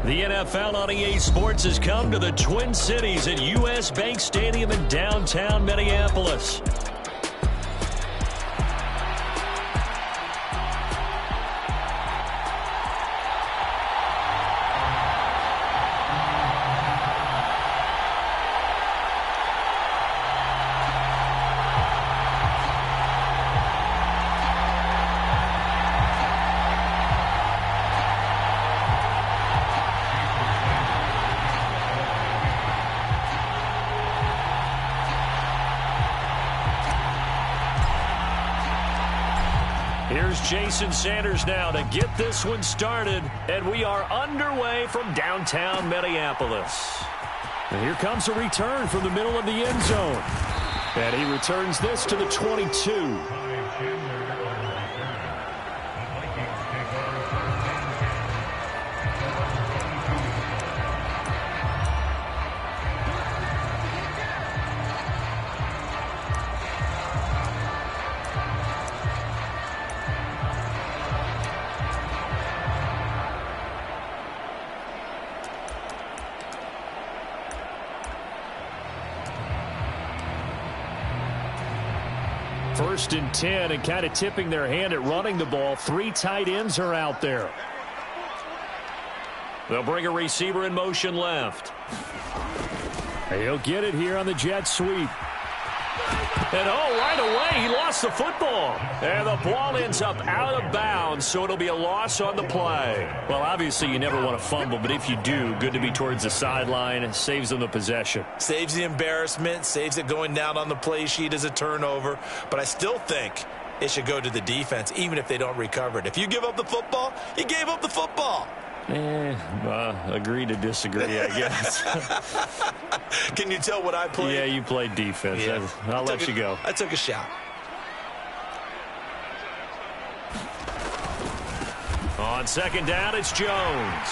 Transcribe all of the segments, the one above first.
The NFL on EA Sports has come to the Twin Cities at U.S. Bank Stadium in downtown Minneapolis. Here's Jason Sanders now to get this one started, and we are underway from downtown Minneapolis. And here comes a return from the middle of the end zone. And he returns this to the 22. First and 10, and kind of tipping their hand at running the ball. 3 tight ends are out there. They'll bring a receiver in motion left. He'll get it here on the jet sweep. And right away, he lost the football. And the ball ends up out of bounds, so it'll be a loss on the play. Well, obviously, you never want to fumble, but if you do, good to be towards the sideline. It saves them the possession. Saves the embarrassment, saves it going down on the play sheet as a turnover. But I still think it should go to the defense, even if they don't recover it. If you give up the football, you gave up the football. Agree to disagree, I guess. Can you tell what I played? Yeah, you played defense. Yeah. I'll let you go. I took a shot. On second down, it's Jones.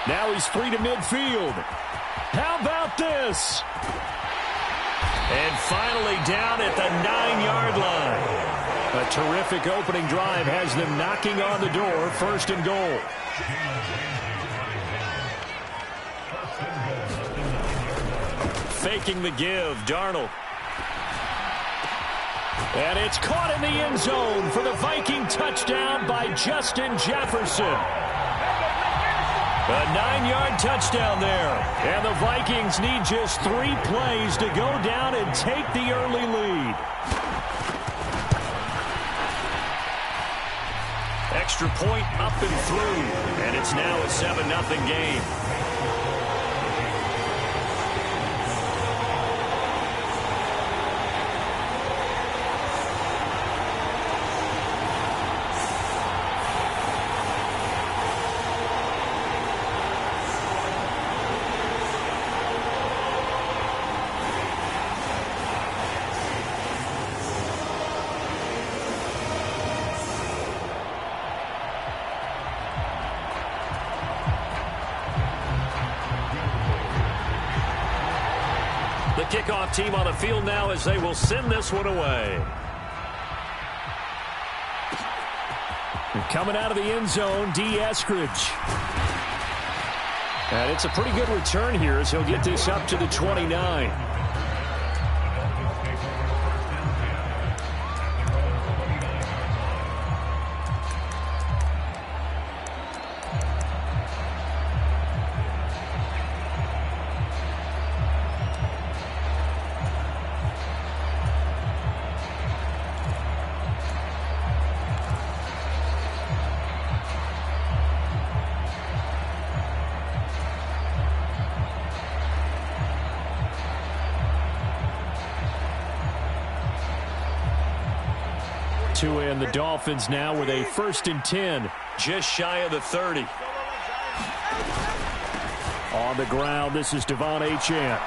Now he's free to midfield. How about this? And finally down at the 9-yard line. A terrific opening drive has them knocking on the door. First and goal. Faking the give, Darnold. And it's caught in the end zone for the Viking touchdown by Justin Jefferson. A 9-yard touchdown there. And the Vikings need just 3 plays to go down and take the early lead. Extra point up and through. And it's now a 7-0 game. Kickoff team on the field now as they will send this one away. And coming out of the end zone, D. Eskridge. And it's a pretty good return here as he'll get this up to the 29. And the Dolphins now with a 1st and 10, just shy of the 30. On the ground, this is Devon Achane.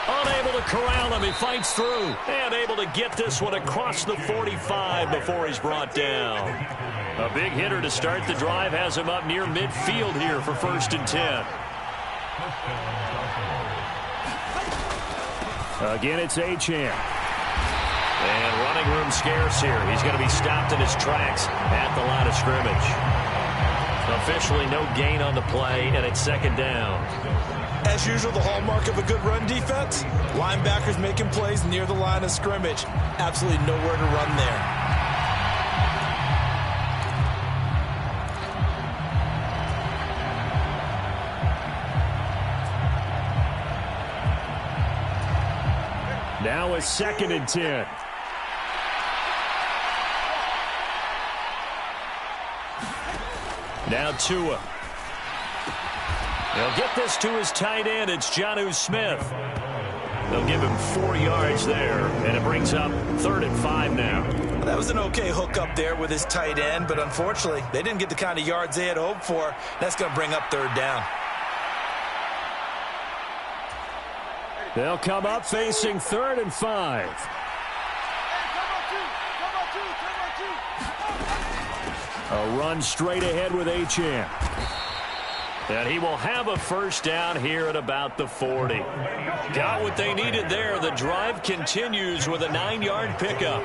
Unable to corral him, he fights through. And able to get this one across the 45 before he's brought down. A big hitter to start the drive has him up near midfield here for 1st and 10. Again, it's Achane. And running room scarce here. He's going to be stopped in his tracks at the line of scrimmage. Officially no gain on the play, and it's second down. As usual, the hallmark of a good run defense, linebackers making plays near the line of scrimmage. Absolutely nowhere to run there. Now it's 2nd and 10. Now Tua. He'll get this to his tight end. It's Jonnu Smith. They'll give him 4 yards there, and it brings up 3rd and 5 now. That was an okay hook up there with his tight end, but unfortunately, they didn't get the kind of yards they had hoped for. That's going to bring up 3rd down. They'll come up facing 3rd and 5. A run straight ahead with Achane. And he will have a first down here at about the 40. Got what they needed there. The drive continues with a 9-yard pickup.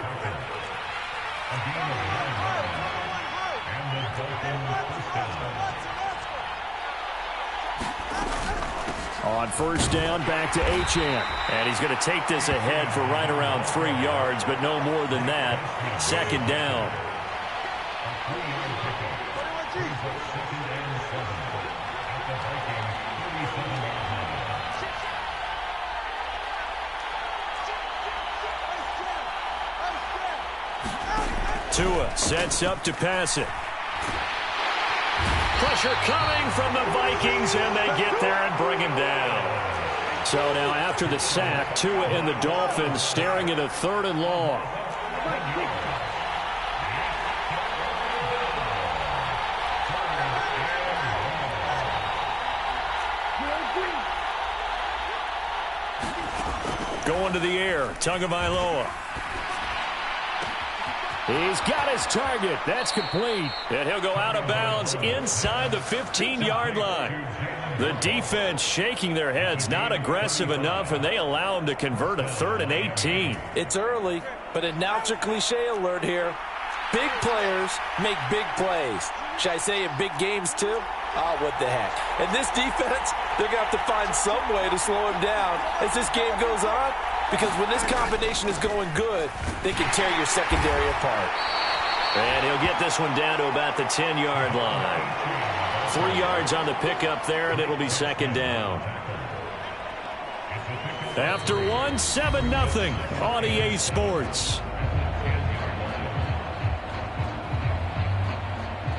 On first down, back to Achane. And he's going to take this ahead for right around 3 yards, but no more than that. 2nd down. Tua sets up to pass it. Pressure coming from the Vikings, and they get there and bring him down. So now after the sack, Tua and the Dolphins staring at a 3rd and long. Going to the air, Tagovailoa. He's got his target. That's complete. And he'll go out of bounds inside the 15-yard line. The defense shaking their heads, not aggressive enough, and they allow him to convert a 3rd and 18. It's early, but announcer cliche alert here. Big players make big plays. Should I say in big games too? Oh, what the heck. And this defense, they're going to have to find some way to slow him down as this game goes on. Because when this combination is going good, they can tear your secondary apart. And he'll get this one down to about the 10-yard line. 3 yards on the pickup there, and it'll be 2nd down. After one, 7-0 on EA Sports.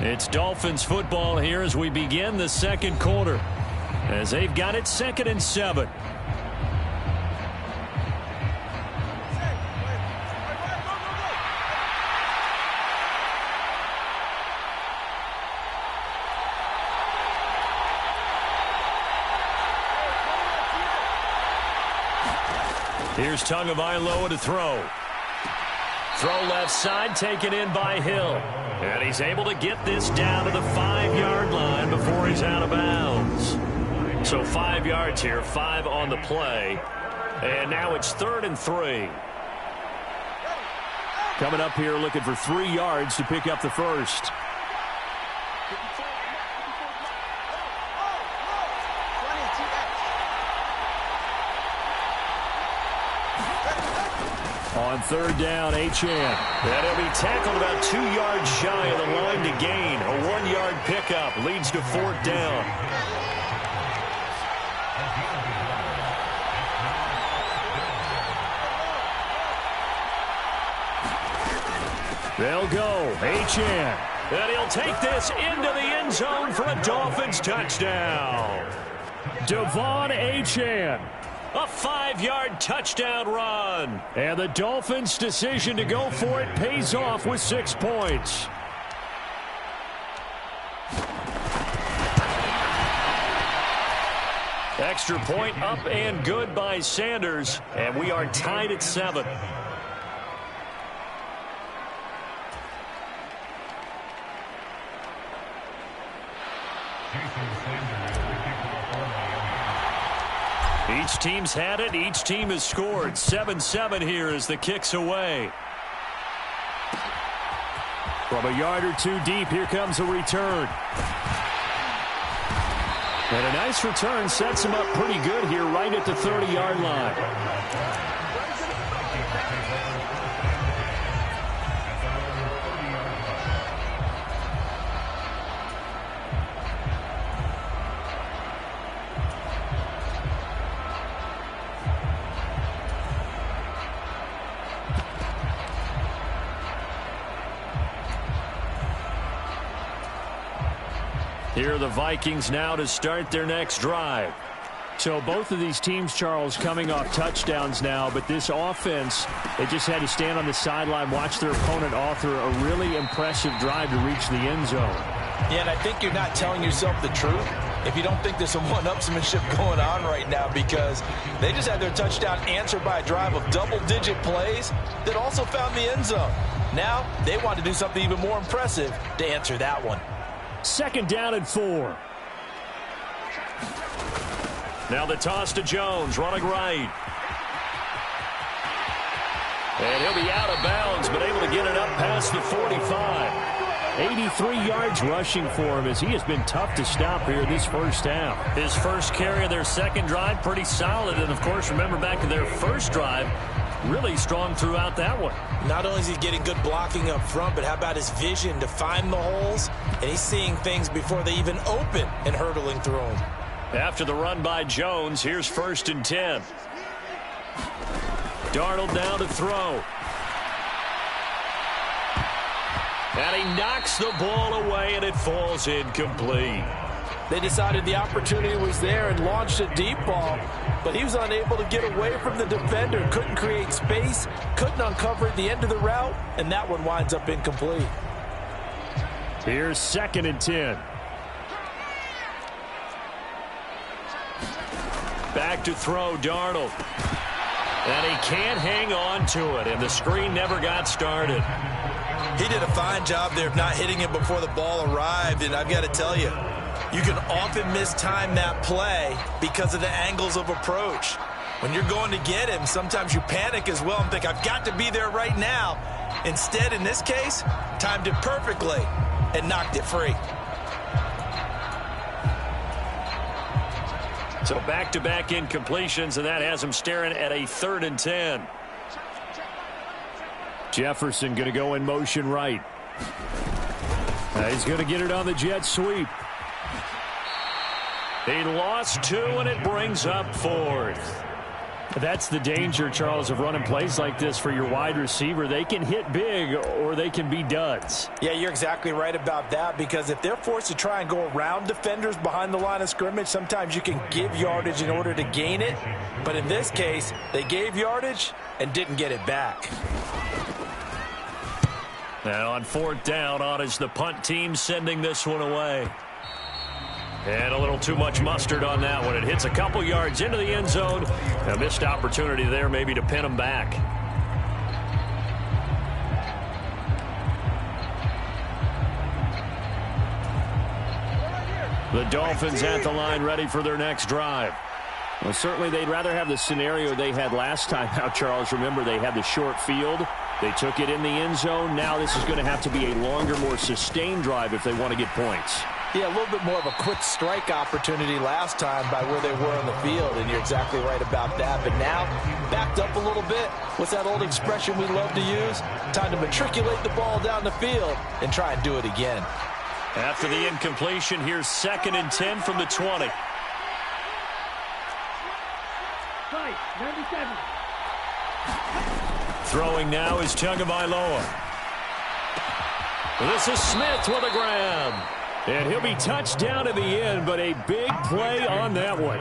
It's Dolphins football here as we begin the 2nd quarter. As they've got it 2nd and 7. Here's Tagovailoa to throw. Throw left side, taken in by Hill. And he's able to get this down to the 5-yard line before he's out of bounds. So 5 yards here, 5 on the play. And now it's 3rd and 3. Coming up here looking for 3 yards to pick up the first. On 3rd down, Achane. And he'll be tackled about 2 yards shy of the line to gain. A 1-yard pickup leads to 4th down. They'll go. Achane. And he'll take this into the end zone for a Dolphins touchdown. Devon Achane. A 5-yard touchdown run. And the Dolphins' decision to go for it pays off with 6 points. Extra point up and good by Sanders. And we are tied at 7. Each team's had it. Each team has scored. 7-7 here as the kick's away. From a yard or two deep, here comes a return. And a nice return sets him up pretty good here right at the 30-yard line. Here are the Vikings now to start their next drive. So both of these teams, Charles, coming off touchdowns now, but this offense, they just had to stand on the sideline, watch their opponent author a really impressive drive to reach the end zone. Yeah, and I think you're not telling yourself the truth if you don't think there's some one-upsmanship going on right now, because they just had their touchdown answered by a drive of double-digit plays that also found the end zone. Now they want to do something even more impressive to answer that one. 2nd down and 4. Now the toss to Jones, running right. And he'll be out of bounds, but able to get it up past the 45. 83 yards rushing for him as he has been tough to stop here this first half. His first carry of their second drive, pretty solid. And, of course, remember back to their first drive, really strong throughout that one. Not only is he getting good blocking up front, but how about his vision to find the holes? And he's seeing things before they even open and hurdling through them. After the run by Jones, here's 1st and 10. Darnold now to throw. And he knocks the ball away, and it falls incomplete. They decided the opportunity was there and launched a deep ball, but he was unable to get away from the defender, couldn't create space, couldn't uncover at the end of the route, and that one winds up incomplete. Here's 2nd and 10. Back to throw, Darnold. And he can't hang on to it, and the screen never got started. He did a fine job there of not hitting it before the ball arrived, and I've got to tell you, you can often mistime that play because of the angles of approach. When you're going to get him, sometimes you panic as well and think, I've got to be there right now. Instead, in this case, timed it perfectly and knocked it free. So back-to-back incompletions, and that has him staring at a 3rd and 10. Jefferson going to go in motion right. He's going to get it on the jet sweep. He lost 2, and it brings up 4th. That's the danger, Charles, of running plays like this for your wide receiver. They can hit big or they can be duds. Yeah, you're exactly right about that, because if they're forced to try and go around defenders behind the line of scrimmage, sometimes you can give yardage in order to gain it. But in this case, they gave yardage and didn't get it back. Now on 4th down, on is the punt team sending this one away. And a little too much mustard on that one. It hits a couple yards into the end zone. A missed opportunity there maybe to pin him back. The Dolphins at the line ready for their next drive. Well, certainly they'd rather have the scenario they had last time out, Charles. Remember, they had the short field. They took it in the end zone. Now this is going to have to be a longer, more sustained drive if they want to get points. Yeah, a little bit more of a quick strike opportunity last time by where they were on the field, and you're exactly right about that. But now, backed up a little bit. What's that old expression we love to use? Time to matriculate the ball down the field and try and do it again. After the incompletion, here's 2nd and 10 from the 20. 97. Throwing now is Tagovailoa. This is Smith with a grab. And he'll be touched down in the end, but a big play on that one.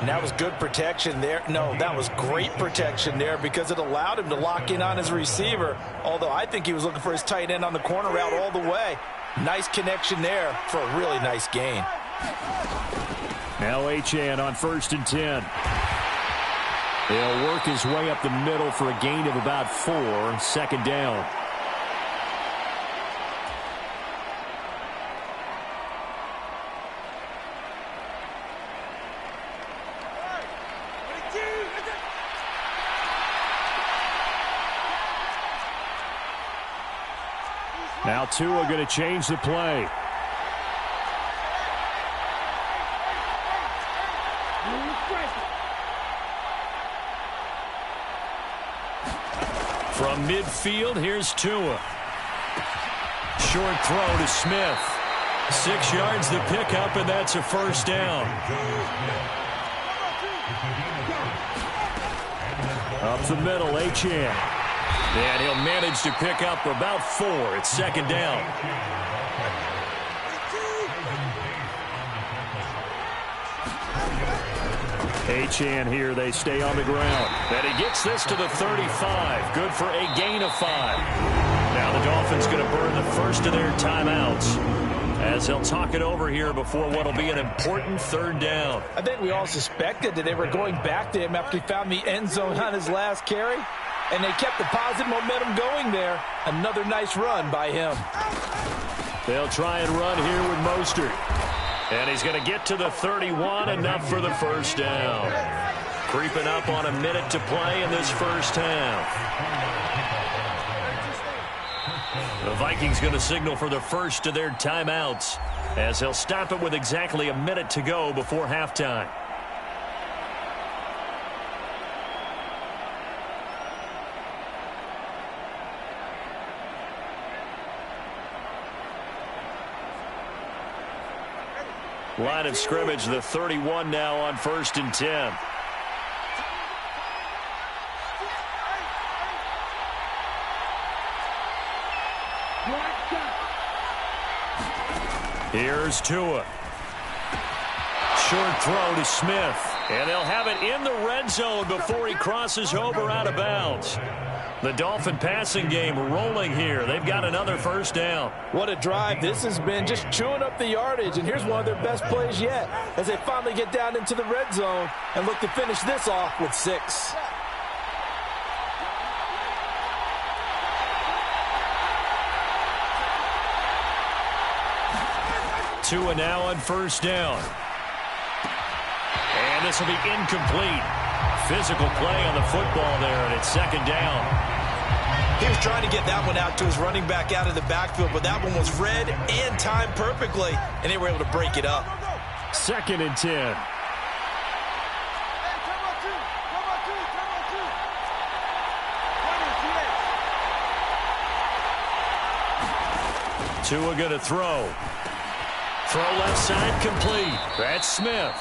And that was good protection there. No, that was great protection there because it allowed him to lock in on his receiver, although I think he was looking for his tight end on the corner route all the way. Nice connection there for a really nice gain. Now Achane on 1st and 10. He'll work his way up the middle for a gain of about 4, 2nd down. Now Tua going to change the play. From midfield, here's Tua. Short throw to Smith. 6 yards to pick up, and that's a first down. Up the middle, Achane. And he'll manage to pick up about 4. It's second down. Achane here, they stay on the ground. And he gets this to the 35. Good for a gain of 5. Now the Dolphins going to burn the first of their timeouts as they'll talk it over here before what will be an important third down. I think we all suspected that they were going back to him after he found the end zone on his last carry. And they kept the positive momentum going there. Another nice run by him. They'll try and run here with Mostert. And he's going to get to the 31, enough for the first down. Creeping up on a minute to play in this first half. The Vikings going to signal for the first of their timeouts as they'll stop it with exactly a minute to go before halftime. Line of scrimmage, the 31 now on 1st and 10. Here's Tua. Short throw to Smith. And they'll have it in the red zone before he crosses over out of bounds. The Dolphin passing game rolling here. They've got another first down. What a drive. This has been just chewing up the yardage. And here's one of their best plays yet as they finally get down into the red zone and look to finish this off with 6. Tua now on first down. And this will be incomplete. Physical play on the football there, and it's second down. He was trying to get that one out to his running back out of the backfield, but that one was read and timed perfectly, and they were able to break it up. 2nd and 10. Tua going to throw. Throw left side complete. That's Smith.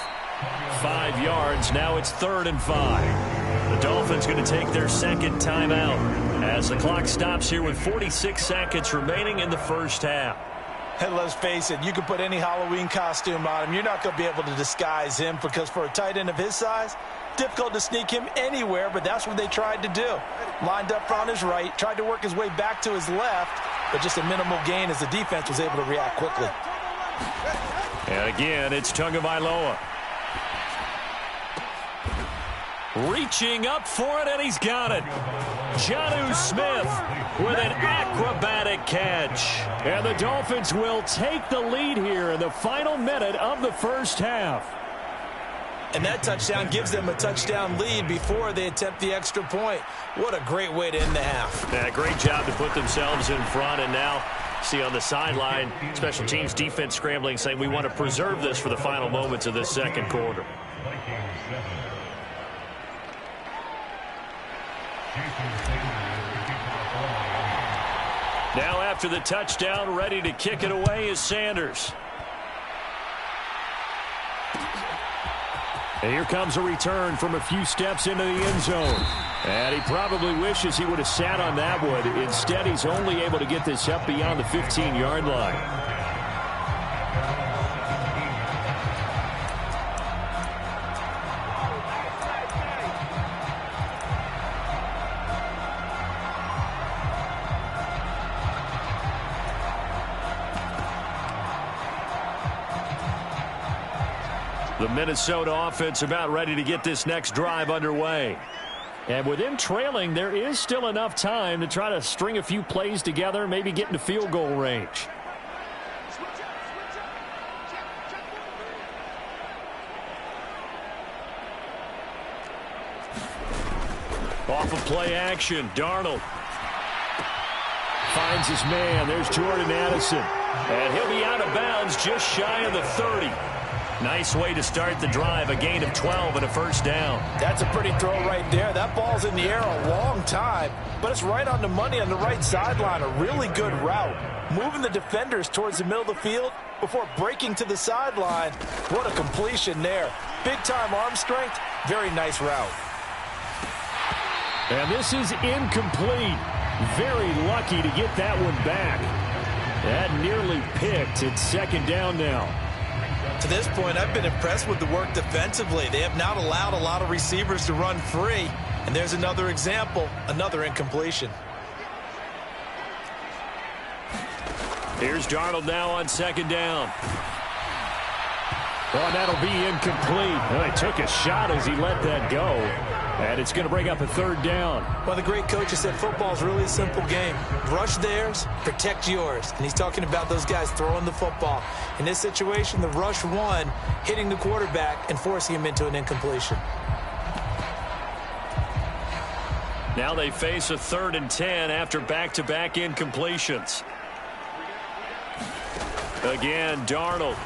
5 yards. Now it's 3rd and 5. The Dolphins going to take their second timeout as the clock stops here with 46 seconds remaining in the first half. And let's face it, you can put any Halloween costume on him. You're not going to be able to disguise him because for a tight end of his size, difficult to sneak him anywhere, but that's what they tried to do. Lined up on his right, tried to work his way back to his left, but just a minimal gain as the defense was able to react quickly. And again, it's Tagovailoa. Reaching up for it, and he's got it. Jonnu Smith with an acrobatic catch. And the Dolphins will take the lead here in the final minute of the first half. And that touchdown gives them a touchdown lead before they attempt the extra point. What a great way to end the half. Yeah, great job to put themselves in front, and now see on the sideline, special teams defense scrambling, saying we want to preserve this for the final moments of this second quarter. Now after the touchdown, ready to kick it away is Sanders. And here comes a return from a few steps into the end zone. And he probably wishes he would have sat on that one. Instead, he's only able to get this up beyond the 15-yard line. The Minnesota offense about ready to get this next drive underway. And with them trailing, there is still enough time to try to string a few plays together, maybe get into field goal range. Off of play action, Darnold. Finds his man. There's Jordan Addison. And he'll be out of bounds just shy of the 30. Nice way to start the drive. A gain of 12 and a first down. That's a pretty throw right there. That ball's in the air a long time, but it's right on the money on the right sideline. A really good route. Moving the defenders towards the middle of the field before breaking to the sideline. What a completion there. Big-time arm strength. Very nice route. And this is incomplete. Very lucky to get that one back. That nearly picked. It's second down now. To this point, I've been impressed with the work defensively. They have not allowed a lot of receivers to run free. And there's another example, another incompletion. Here's Darnold now on second down. Oh, that'll be incomplete. Well, he took a shot as he let that go. And it's going to bring up a third down. Well, the great coach has said football is really a simple game. Rush theirs, protect yours. And he's talking about those guys throwing the football. In this situation, the rush one, hitting the quarterback and forcing him into an incompletion. Now they face a 3rd and 10 after back-to-back incompletions. Again, Darnold.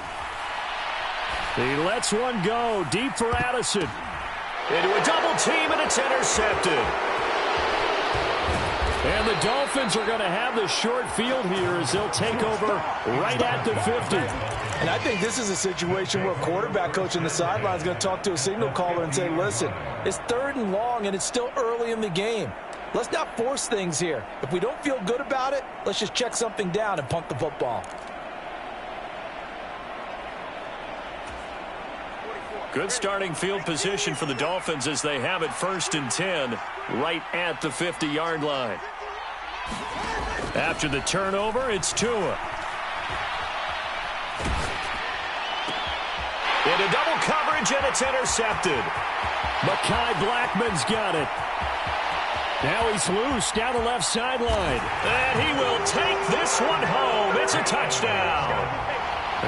He lets one go deep for Addison. Into a double team, and it's intercepted. And the Dolphins are going to have the short field here as they'll take over right at the 50. And I think this is a situation where a quarterback coach on the sideline is going to talk to a signal caller and say, listen, it's 3rd and long, and it's still early in the game. Let's not force things here. If we don't feel good about it, let's just check something down and punt the football. Good starting field position for the Dolphins as they have it 1st and 10 right at the 50-yard line. After the turnover, it's Tua. Into double coverage, and it's intercepted. Mekhi Blackman's got it. Now he's loose down the left sideline. And he will take this one home. It's a touchdown.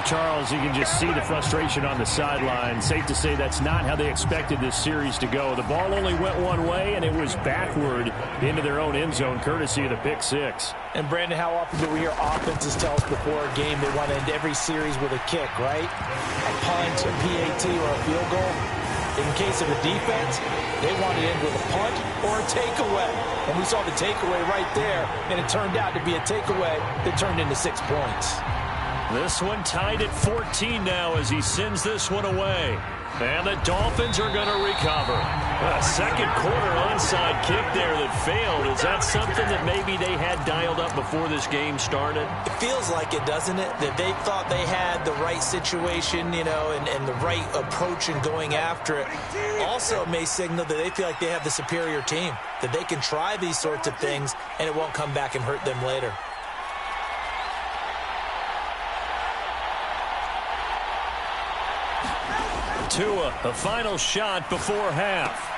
Charles, you can just see the frustration on the sideline. Safe to say that's not how they expected this series to go. The ball only went one way, and it was backward into their own end zone, courtesy of the pick six. And, Brandon, how often do we hear offenses tell us before a game they want to end every series with a kick, right? A punt, a PAT, or a field goal. In case of a defense, they want to end with a punt or a takeaway. And we saw the takeaway right there, and it turned out to be a takeaway that turned into 6 points. This one tied at 14 now as he sends this one away. And the Dolphins are going to recover. A second quarter onside kick there that failed. Is that something that maybe they had dialed up before this game started? It feels like it, doesn't it? That they thought they had the right situation, you know, and the right approach in going after it. Also may signal that they feel like they have the superior team, that they can try these sorts of things and it won't come back and hurt them later. Tua, a final shot before half.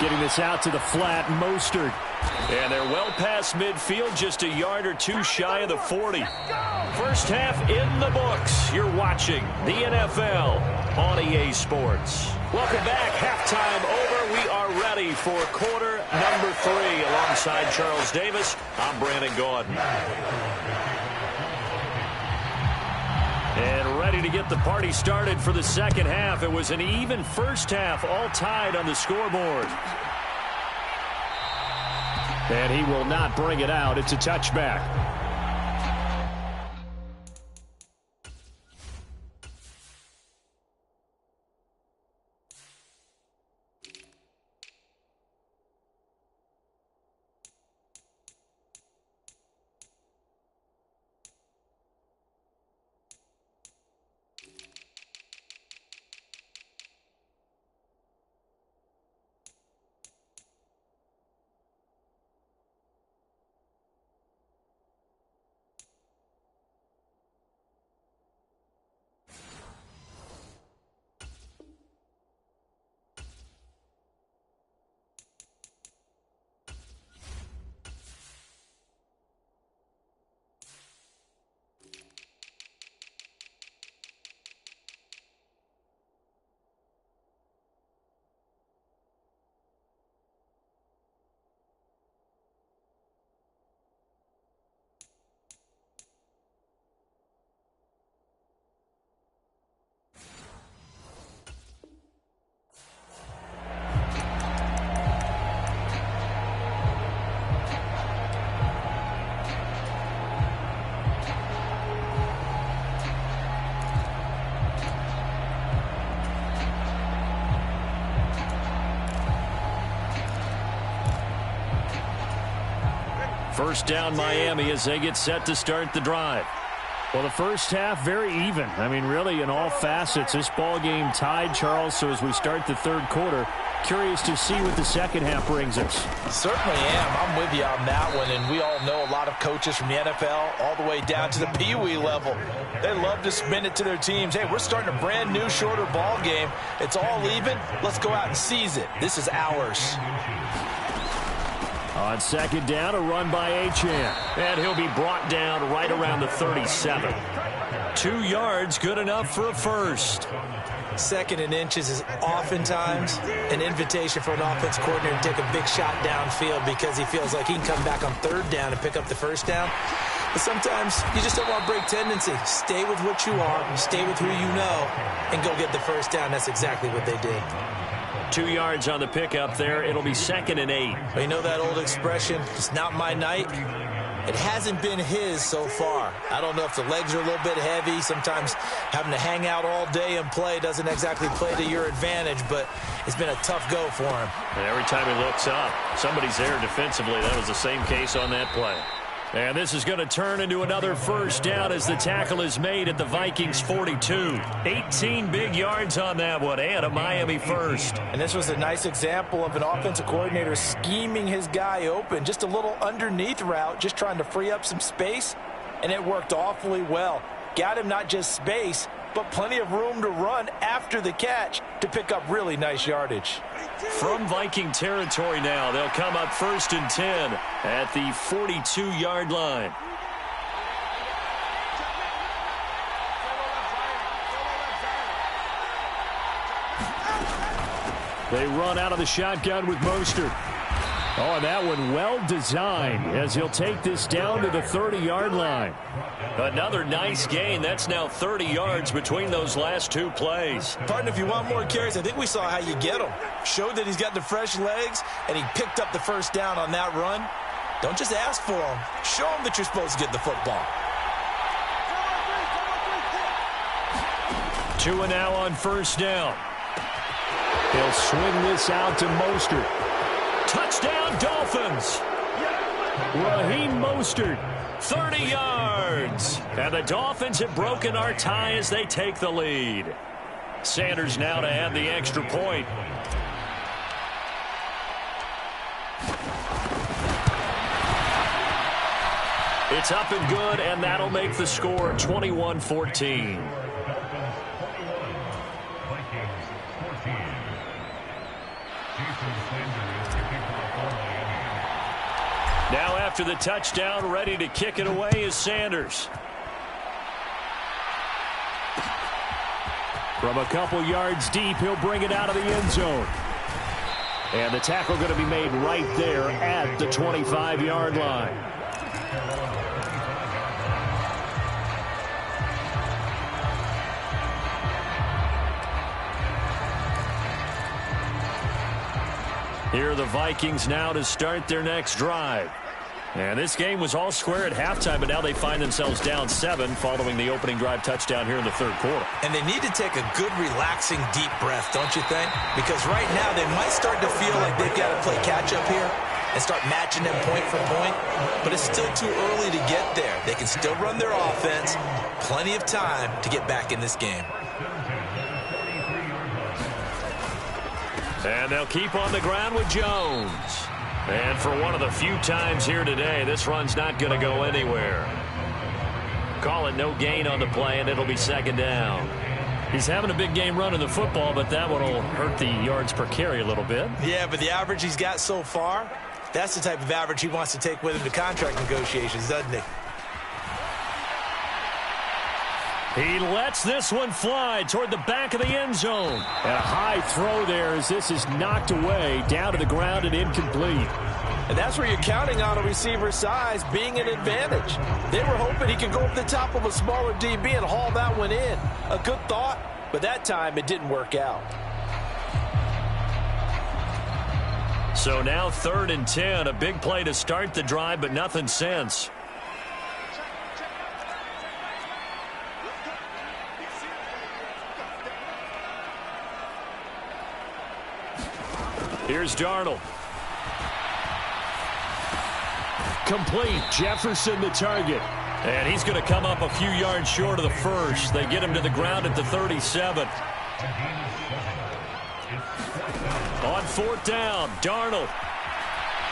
Getting this out to the flat, Mostert. And they're well past midfield, just a yard or two shy of the 40. First half in the books. You're watching the NFL on EA Sports. Welcome back. Halftime over. We are ready for quarter number 3. Alongside Charles Davis, I'm Brandon Gaudin. And ready to get the party started for the second half. It was an even first half, all tied on the scoreboard. And he will not bring it out. It's a touchback. First down Miami as they get set to start the drive. Well, the first half, very even. I mean, really, in all facets, this ball game tied, Charles. So as we start the third quarter, curious to see what the second half brings us. Certainly am. I'm with you on that one. And we all know a lot of coaches from the NFL all the way down to the Pee-wee level. They love to spin it to their teams. Hey, we're starting a brand new, shorter ball game. It's all even. Let's go out and seize it. This is ours. On second down, a run by Achane. And he'll be brought down right around the 37. 2 yards, good enough for a first. Second and inches is oftentimes an invitation for an offense coordinator to take a big shot downfield because he feels like he can come back on third down and pick up the first down. But sometimes you just don't want to break tendency. Stay with what you are, stay with who you know, and go get the first down. That's exactly what they did. 2 yards on the pickup there. It'll be 2nd and 8. Well, you know that old expression, it's not my night? It hasn't been his so far. I don't know if the legs are a little bit heavy. Sometimes having to hang out all day and play doesn't exactly play to your advantage, but it's been a tough go for him. And every time he looks up, somebody's there defensively. That was the same case on that play. And this is going to turn into another first down as the tackle is made at the Vikings 42. 18 big yards on that one, and a Miami first. And this was a nice example of an offensive coordinator scheming his guy open. Just a little underneath route, just trying to free up some space, and it worked awfully well. Got him not just space, but plenty of room to run after the catch to pick up really nice yardage. From Viking territory now, they'll come up 1st and 10 at the 42-yard line. They run out of the shotgun with Mostert. Oh, and that one well designed as he'll take this down to the 30-yard line. Another nice gain. That's now 30 yards between those last 2 plays. Pardon, if you want more carries, I think we saw how you get him. Showed that he's got the fresh legs, and he picked up the first down on that run. Don't just ask for him. Show him that you're supposed to get the football. 2 and now on first down. He'll swing this out to Mostert. Touchdown, Dolphins! Raheem Mostert, 30 yards. And the Dolphins have broken our tie as they take the lead. Sanders now to add the extra point. It's up and good, and that'll make the score 21-14. Now after the touchdown, ready to kick it away is Sanders. From a couple yards deep, he'll bring it out of the end zone. And the tackle going to be made right there at the 25-yard line. Here are the Vikings now to start their next drive. And this game was all square at halftime, but now they find themselves down 7 following the opening drive touchdown here in the third quarter. And they need to take a good, relaxing, deep breath, don't you think? Because right now they might start to feel like they've got to play catch-up here and start matching them point for point. But it's still too early to get there. They can still run their offense. Plenty of time to get back in this game. And they'll keep on the ground with Jones. And for one of the few times here today, this run's not going to go anywhere. Call it no gain on the play, and it'll be second down. He's having a big game running the football, but that one will hurt the yards per carry a little bit. Yeah, but the average he's got so far, that's the type of average he wants to take with him to contract negotiations, doesn't he? He lets this one fly toward the back of the end zone. And a high throw there as this is knocked away, down to the ground and incomplete. And that's where you're counting on a receiver's size being an advantage. They were hoping he could go up the top of a smaller DB and haul that one in. A good thought, but that time it didn't work out. So now 3rd and 10, a big play to start the drive, but nothing since. Here's Darnold. Complete. Jefferson the target. And he's going to come up a few yards short of the first. They get him to the ground at the 37. On fourth down, Darnold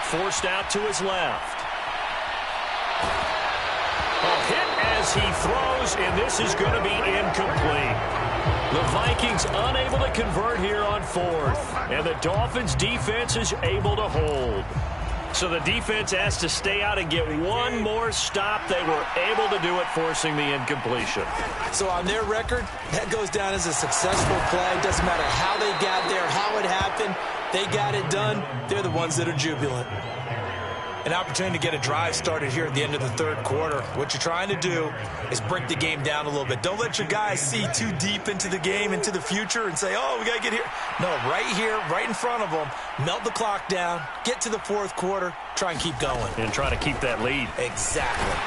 forced out to his left. A hit as he throws, and this is going to be incomplete. The Vikings unable to convert here on fourth, and the Dolphins' defense is able to hold. So the defense has to stay out and get one more stop. They were able to do it, forcing the incompletion. So on their record, that goes down as a successful play. Doesn't matter how they got there, how it happened. They got it done. They're the ones that are jubilant. An opportunity to get a drive started here at the end of the third quarter. What you're trying to do is break the game down a little bit. Don't let your guys see too deep into the game, into the future, and say, oh, we got to get here. No, right here, right in front of them, melt the clock down, get to the fourth quarter, try and keep going. And try to keep that lead. Exactly.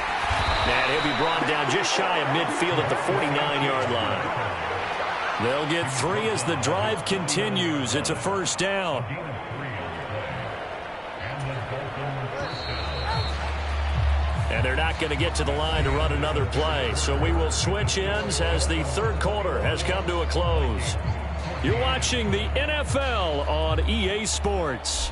And he'll be brought down just shy of midfield at the 49-yard line. They'll get 3 as the drive continues. It's a first down. And they're not going to get to the line to run another play. So we will switch ends as the third quarter has come to a close. You're watching the NFL on EA Sports.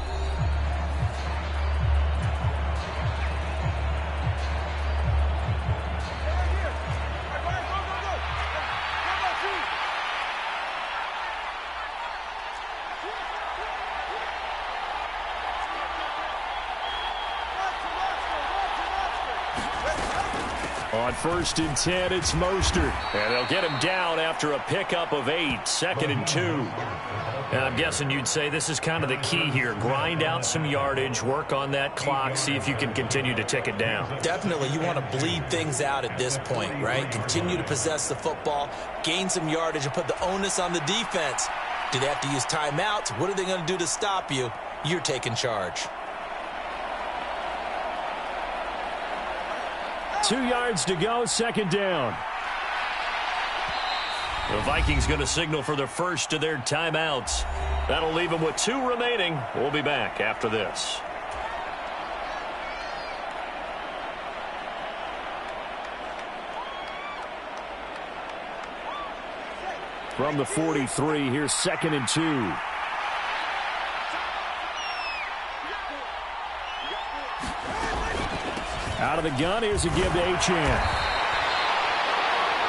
On 1st and 10, it's Mostert. And they'll get him down after a pickup of 8, 2nd and 2. And I'm guessing you'd say this is kind of the key here. Grind out some yardage, work on that clock, see if you can continue to tick it down. Definitely. You want to bleed things out at this point, right? Continue to possess the football, gain some yardage, and put the onus on the defense. Do they have to use timeouts? What are they going to do to stop you? You're taking charge. 2 yards to go, 2nd down. The Vikings going to signal for the first of their timeouts. That'll leave them with 2 remaining. We'll be back after this. From the 43, here's 2nd and 2. Out of the gun, here's a give to Achane.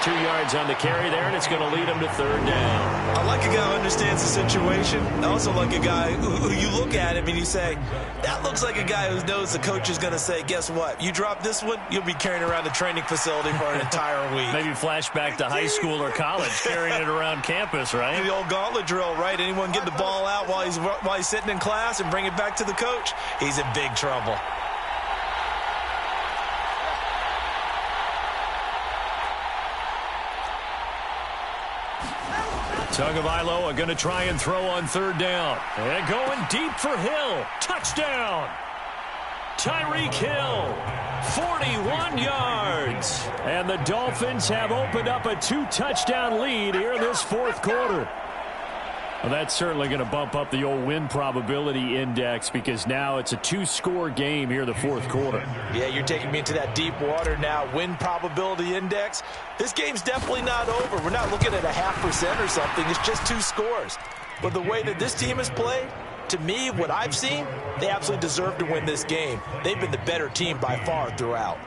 2 yards on the carry there, and it's going to lead him to 3rd down. I like a guy who understands the situation. I also like a guy who you look at him and you say, that looks like a guy who knows the coach is going to say, guess what? You drop this one, you'll be carrying around the training facility for an entire week. Maybe flashback to high school or college, carrying it around campus, right? The old gauntlet drill, right? Anyone get the ball out while he's sitting in class and bring it back to the coach? He's in big trouble. Tagovailoa going to try and throw on 3rd down. And going deep for Hill. Touchdown. Tyreek Hill, 41 yards. And the Dolphins have opened up a 2-touchdown lead here in this 4th quarter. Well, that's certainly going to bump up the old win probability index because now it's a 2-score game here in the 4th quarter. Yeah, you're taking me into that deep water now. Win probability index. This game's definitely not over. We're not looking at a 0.5% or something. It's just 2 scores. But the way that this team has played, to me, what I've seen, they absolutely deserve to win this game. They've been the better team by far throughout.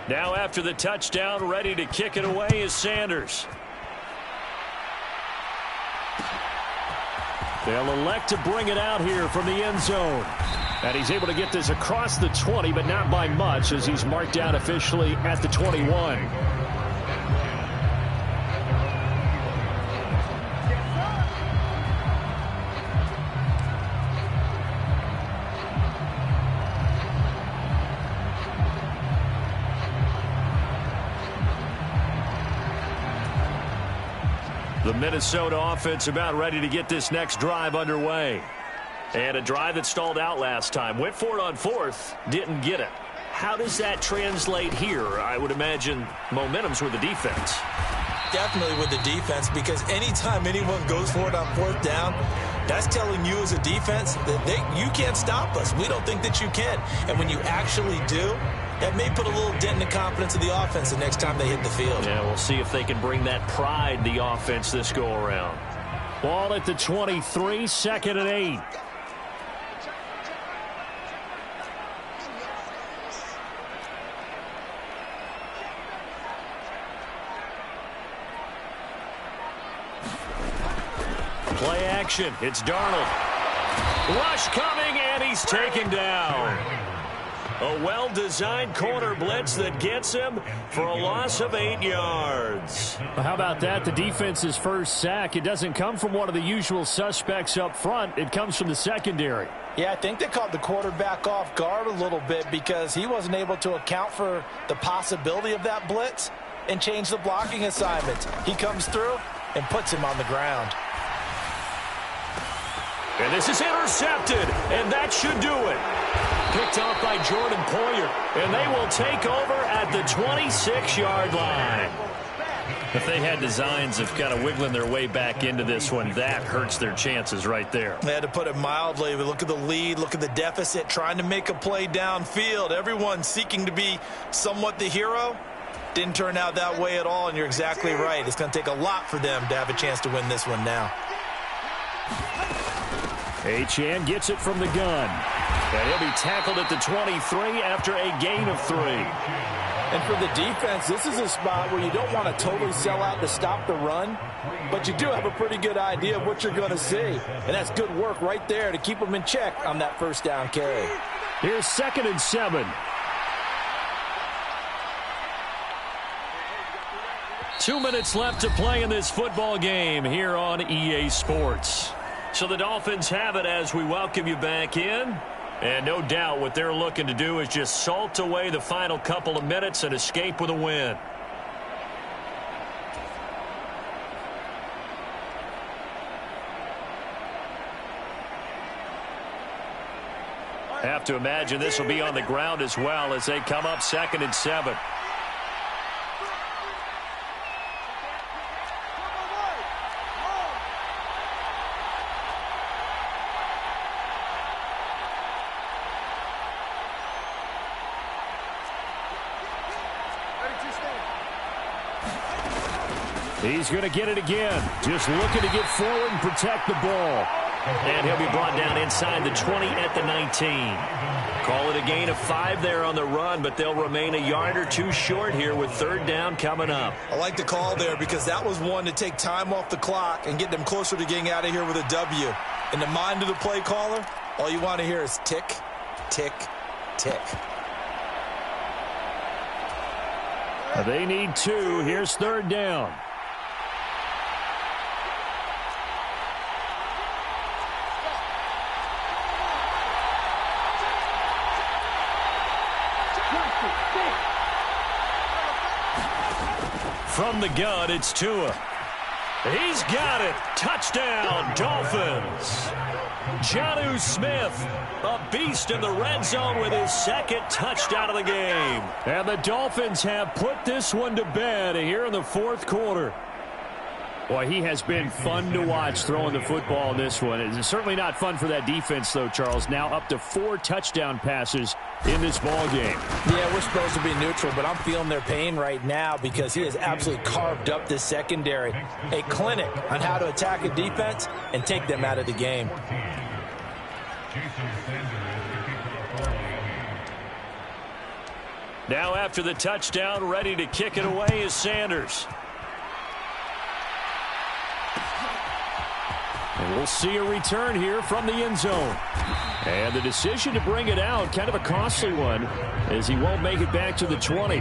Now after the touchdown, ready to kick it away is Sanders. They'll elect to bring it out here from the end zone. And he's able to get this across the 20, but not by much as he's marked down officially at the 21. The Minnesota offense about ready to get this next drive underway. And a drive that stalled out last time. Went for it on 4th, didn't get it. How does that translate here? I would imagine momentum's with the defense. Definitely with the defense, because anytime anyone goes for it on fourth down, that's telling you as a defense that you can't stop us. We don't think that you can. And when you actually do, that may put a little dent in the confidence of the offense the next time they hit the field. Yeah, we'll see if they can bring that pride, the offense, this go-around. Ball at the 23, 2nd and 8. Play action. It's Darnold. Rush coming, and he's taken down. A well-designed corner blitz that gets him for a loss of 8 yards. Well, how about that? The defense's first sack. It doesn't come from one of the usual suspects up front. It comes from the secondary. Yeah, I think they caught the quarterback off guard a little bit because he wasn't able to account for the possibility of that blitz and change the blocking assignments. He comes through and puts him on the ground. And this is intercepted, and that should do it. Picked off by Jordan Poyer, and they will take over at the 26-yard line. If they had designs of kind of wiggling their way back into this one, that hurts their chances right there. They had to put it mildly, but look at the lead, look at the deficit, trying to make a play downfield. Everyone seeking to be somewhat the hero. Didn't turn out that way at all, and you're exactly right. It's going to take a lot for them to have a chance to win this one now. Achane gets it from the gun. And he'll be tackled at the 23 after a gain of 3. And for the defense, this is a spot where you don't want to totally sell out to stop the run, but you do have a pretty good idea of what you're going to see. And that's good work right there to keep them in check on that first down carry. Here's 2nd and 7. Two minutes left to play in this football game here on EA Sports. So the Dolphins have it as we welcome you back in. And no doubt what they're looking to do is just salt away the final couple of minutes and escape with a win. Have to imagine this will be on the ground as well as they come up 2nd and 7. He's going to get it again. Just looking to get forward and protect the ball. And he'll be brought down inside the 20 at the 19. Call it a gain of 5 there on the run, but they'll remain a yard or two short here with 3rd down coming up. I like the call there because that was one to take time off the clock and get them closer to getting out of here with a W. In the mind of the play caller, all you want to hear is tick, tick, tick. They need 2. Here's 3rd down. From the gun, it's Tua. He's got it. Touchdown, Dolphins. Jonnu Smith, a beast in the red zone with his 2nd touchdown of the game. And the Dolphins have put this one to bed here in the 4th quarter. Boy, he has been fun to watch throwing the football in this one. It's certainly not fun for that defense, though, Charles. Now up to 4 touchdown passes in this ball game. Yeah, we're supposed to be neutral, but I'm feeling their pain right now because he has absolutely carved up this secondary. A clinic on how to attack a defense and take them out of the game. Now after the touchdown, ready to kick it away is Sanders. And we'll see a return here from the end zone. And the decision to bring it out, kind of a costly one, as he won't make it back to the 20.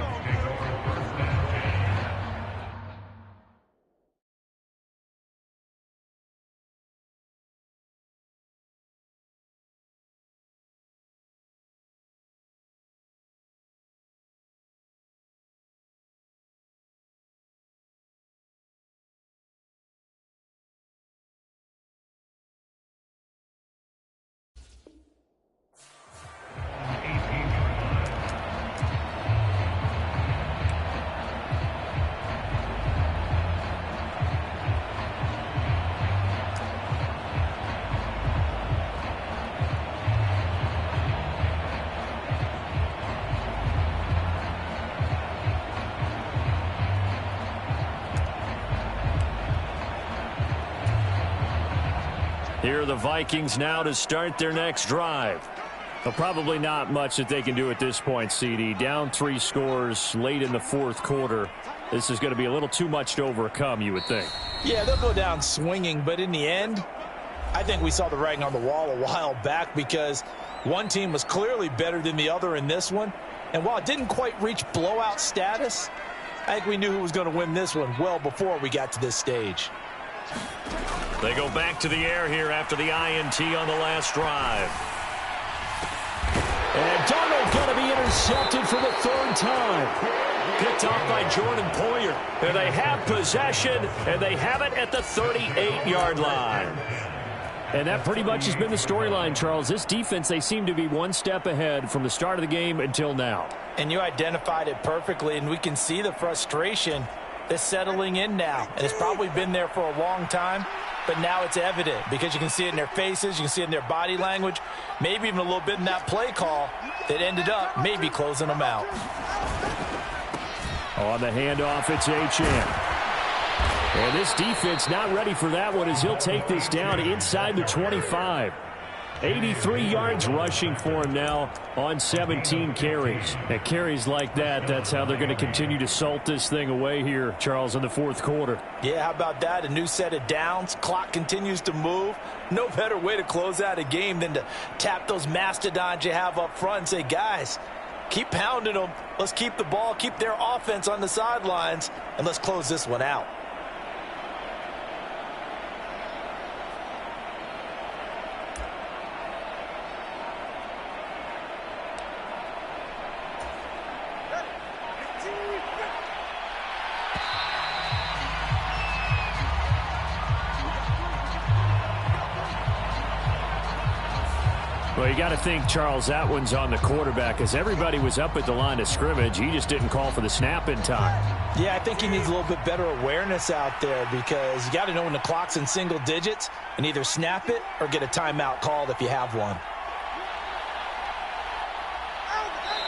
Here are the Vikings now to start their next drive. Well, probably not much that they can do at this point, CD. Down 3 scores late in the fourth quarter. This is going to be a little too much to overcome, you would think. Yeah, they'll go down swinging, but in the end, I think we saw the writing on the wall a while back because one team was clearly better than the other in this one. And while it didn't quite reach blowout status, I think we knew who was going to win this one well before we got to this stage. They go back to the air here after the INT on the last drive. And Darnold going to be intercepted for the 3rd time. Picked off by Jordan Poyer. And they have possession, and they have it at the 38-yard line. And that pretty much has been the storyline, Charles. This defense, they seem to be one step ahead from the start of the game until now. And you identified it perfectly, and we can see the frustration that's settling in now. And it's probably been there for a long time, but now it's evident because you can see it in their faces, you can see it in their body language, maybe even a little bit in that play call that ended up maybe closing them out. On the handoff, it's H.M. And this defense not ready for that one as he'll take this down inside the 25. 83 yards rushing for him now on 17 carries. And carries like that, that's how they're going to continue to salt this thing away here, Charles, in the fourth quarter. Yeah, how about that? A new set of downs. Clock continues to move. No better way to close out a game than to tap those mastodons you have up front and say, guys, keep pounding them. Let's keep the ball, keep their offense on the sidelines, and let's close this one out. Well, you got to think, Charles, that one's on the quarterback as everybody was up at the line of scrimmage. He just didn't call for the snap in time. Yeah, I think he needs a little bit better awareness out there because you got to know when the clock's in single digits and either snap it or get a timeout called if you have one.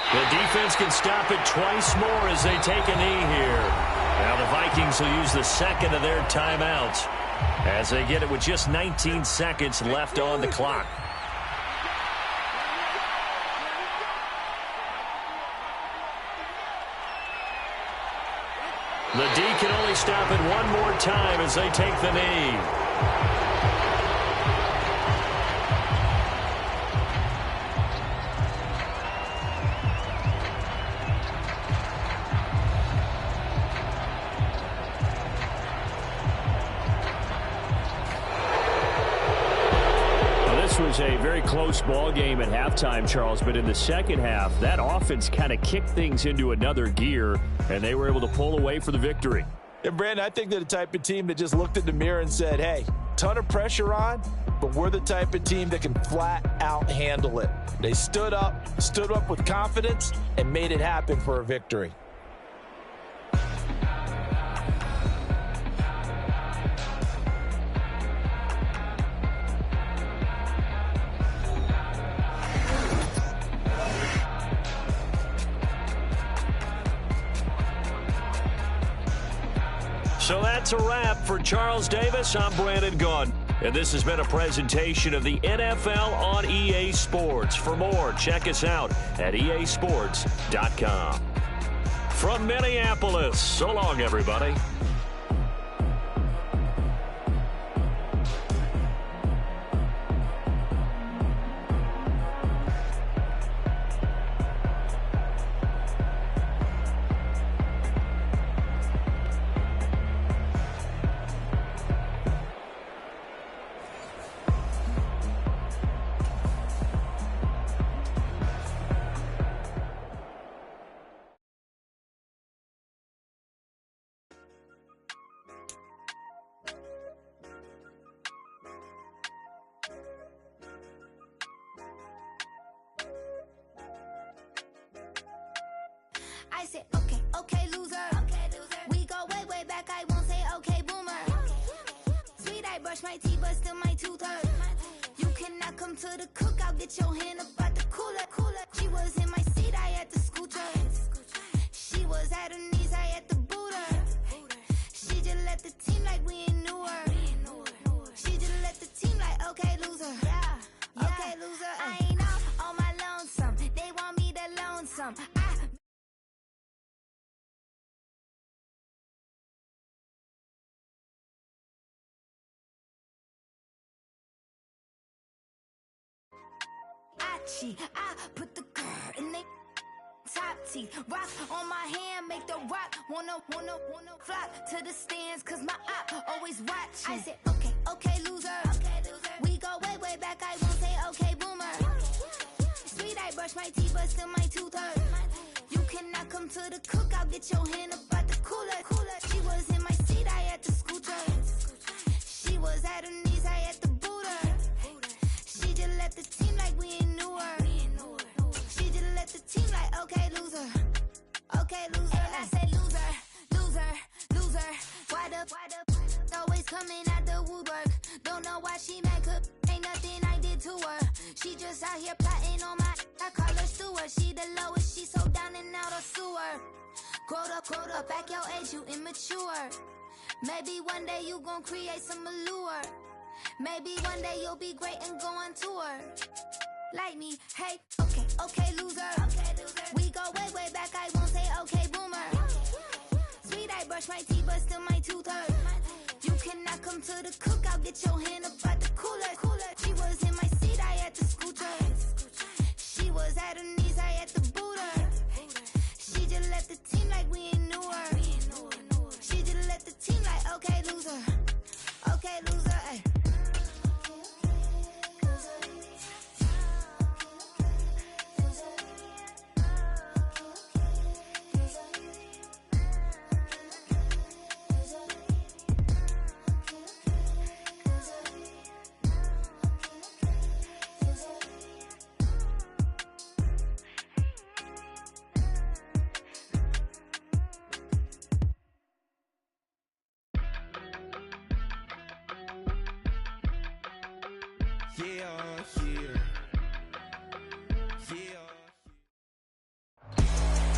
The defense can stop it twice more as they take a knee here. Now the Vikings will use the second of their timeouts as they get it with just 19 seconds left on the clock. The D can only stop it one more time as they take the knee. Was a very close ball game at halftime, Charles, but in the second half, that offense kind of kicked things into another gear, and they were able to pull away for the victory. And, Brandon, I think they're the type of team that just looked in the mirror and said, hey, ton of pressure on, but we're the type of team that can flat out handle it. They stood up with confidence, and made it happen for a victory. So that's a wrap for Charles Davis. I'm Brandon Gunn. And this has been a presentation of the NFL on EA Sports. For more, check us out at easports.com. From Minneapolis, so long, everybody. I said, okay, okay, loser. We go way, way back. I won't say, okay, boomer. Sweet, I brush my teeth, but still my tooth hurt. You cannot come to the cookout. Get your hand up out the cooler. She was in my seat, I had to scoot her. She was at her knees, I had to boot her. She just let the team like we ain't knew her. She just let the team like, okay, I put the girl in they top teeth. Rock on my hand, make the rock wanna flock to the stands, cause my eye always watching. I said, okay, loser. We go way back, I won't say okay, boomer. Sweet, I brush my teeth, but still my tooth hurt. You cannot come to the cookout, get your hand up out the cooler. She was in my seat, I had to scoot her. She was at her knees, I had to boot her. She just left the team like we ain't knew her. She just left the team like, okay, loser. And I say loser. Why the always coming out the woodwork? Don't know why she mad, cause ain't nothing I did to her. She just out here plotting on my, I call her steward. She the lowest, she so down and out of sewer. Growed up, back your age, you immature. Maybe one day you gon' create some allure. Maybe one day you'll be great and go on tour. Like me, hey, okay, loser. We go way back, I won't say okay, boomer. Sweet, I brush my teeth, but still my tooth hurt. You cannot come to the cookout, get your hand up out the cooler. She was in my seat, I had to scoot her. She was at her knees, I had to boot her. She just left the team like we ain't knew her. She just left the team like, okay, loser. Ay.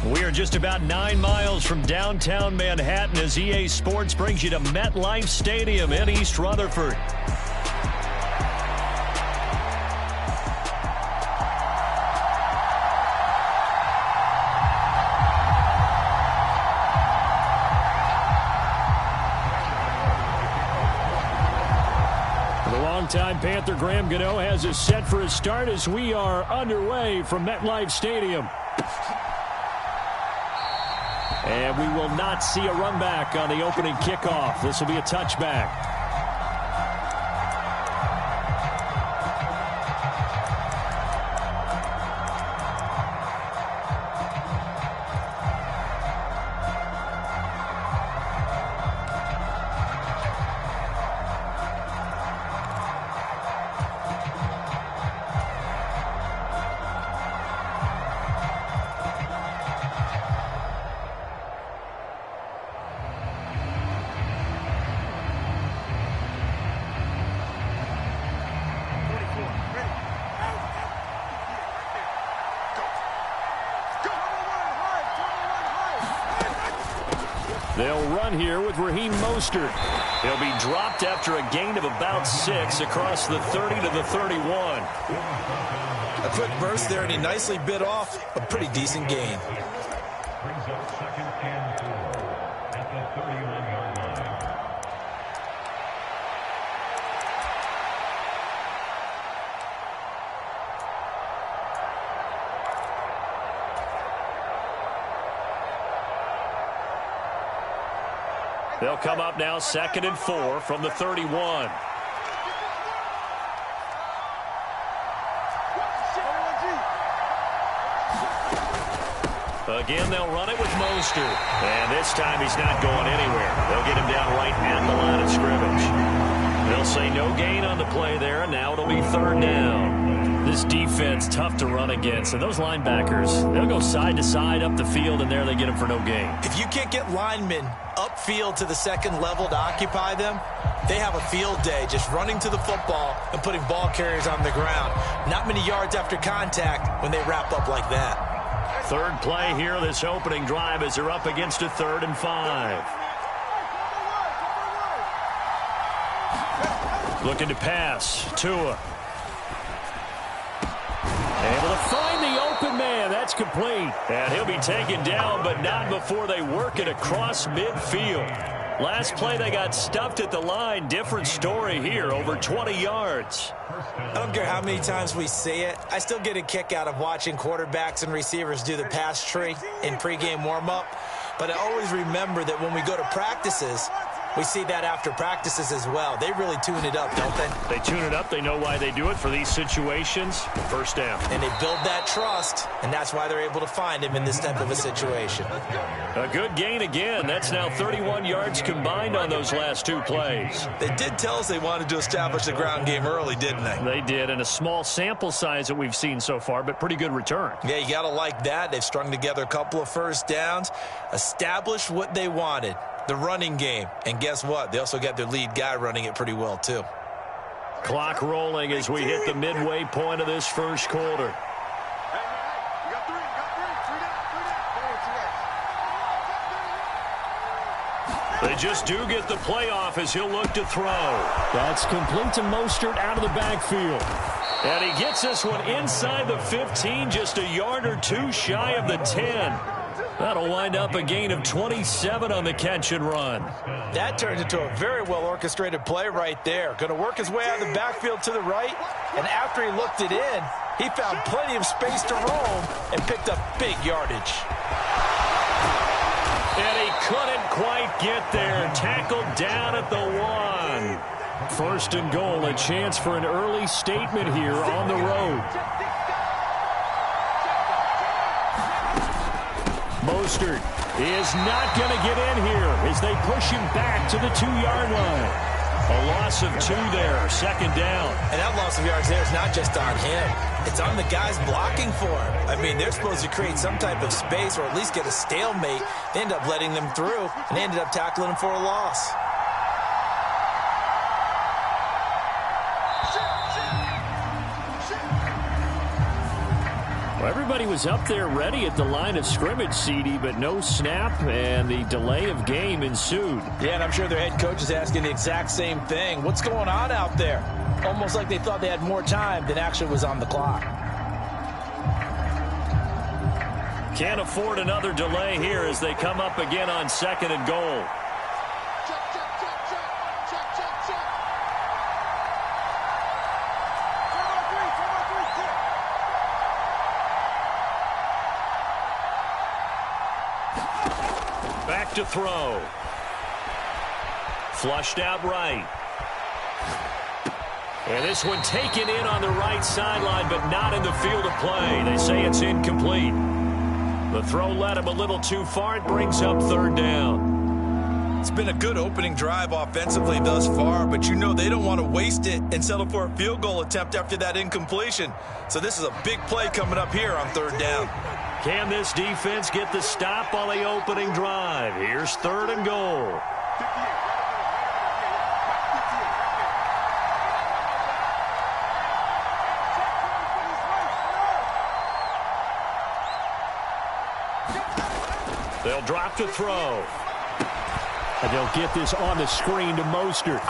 We are just about 9 miles from downtown Manhattan as EA Sports brings you to MetLife Stadium in East Rutherford. The longtime Panther Graham Gano has us set for a start as we are underway from MetLife Stadium. And we will not see a run back on the opening kickoff. This will be a touchback. They'll run here with Raheem Mostert. He'll be dropped after a gain of about 6 across the 30 to the 31. A quick burst there, and he nicely bit off a pretty decent gain. Brings up 2nd and 4 at the 31-yard line. They'll come up now 2nd and 4 from the 31. Again, they'll run it with Mostert. And this time he's not going anywhere. They'll get him down right at the line of scrimmage. They'll say no gain on the play there, and now it'll be 3rd down. This defense, tough to run against. And those linebackers, they'll go side to side up the field, and there they get him for no gain. If you can't get linemen upfield to the 2nd level to occupy them, they have a field day just running to the football and putting ball carriers on the ground. Not many yards after contact when they wrap up like that. 3rd play here, this opening drive, as they're up against a 3rd and 5. Looking to pass. Tua. Able to find the open man. That's That's complete. And he'll be taken down, but not before they work it across midfield. Last play, they got stuffed at the line. Different story here, over 20 yards. I don't care how many times we see it. I still get a kick out of watching quarterbacks and receivers do the pass tree in pregame warm-up. But I always remember that when we go to practices, we see that after practices as well. They really tune it up, don't they? They tune it up. They know why they do it for these situations. First down. And they build that trust, and that's why they're able to find him in this type of a situation. A good gain again. That's now 31 yards combined on those last two plays. They did tell us they wanted to establish the ground game early, didn't they? They did, and a small sample size that we've seen so far, but pretty good return. Yeah, you got to like that. They've strung together a couple of first downs, established what they wanted. The running game. And guess what? They also got their lead guy running it pretty well, too. Clock rolling as we hit the midway point of this first quarter. They just do get the playoff as he'll look to throw. That's complete to Mostert out of the backfield. And he gets this one inside the 15, just a yard or two shy of the 10. That'll wind up a gain of 27 on the catch and run. That turned into a very well-orchestrated play right there. Going to work his way out of the backfield to the right, and after he looked it in, he found plenty of space to roam and picked up big yardage. And he couldn't quite get there. Tackled down at the 1. First and goal, a chance for an early statement here on the road. Mostert is not going to get in here as they push him back to the 2-yard line. A loss of 2 there, second down. And that loss of yards there is not just on him. It's on the guys blocking for him. I mean, they're supposed to create some type of space or at least get a stalemate. They end up letting them through, and they ended up tackling him for a loss. Well, everybody was up there ready at the line of scrimmage, CD, but no snap, and the delay of game ensued. Yeah, and I'm sure their head coach is asking the exact same thing. What's going on out there? Almost like they thought they had more time than actually was on the clock. Can't afford another delay here as they come up again on second and goal. Back to throw. Flushed out right. And this one taken in on the right sideline, but not in the field of play. They say it's incomplete. The throw led him a little too far. It brings up third down. It's been a good opening drive offensively thus far, but you know they don't want to waste it and settle for a field goal attempt after that incompletion. So this is a big play coming up here on third down. Can this defense get the stop on the opening drive? Here's third and goal. They'll drop to throw. And they'll get this on the screen to Mostert.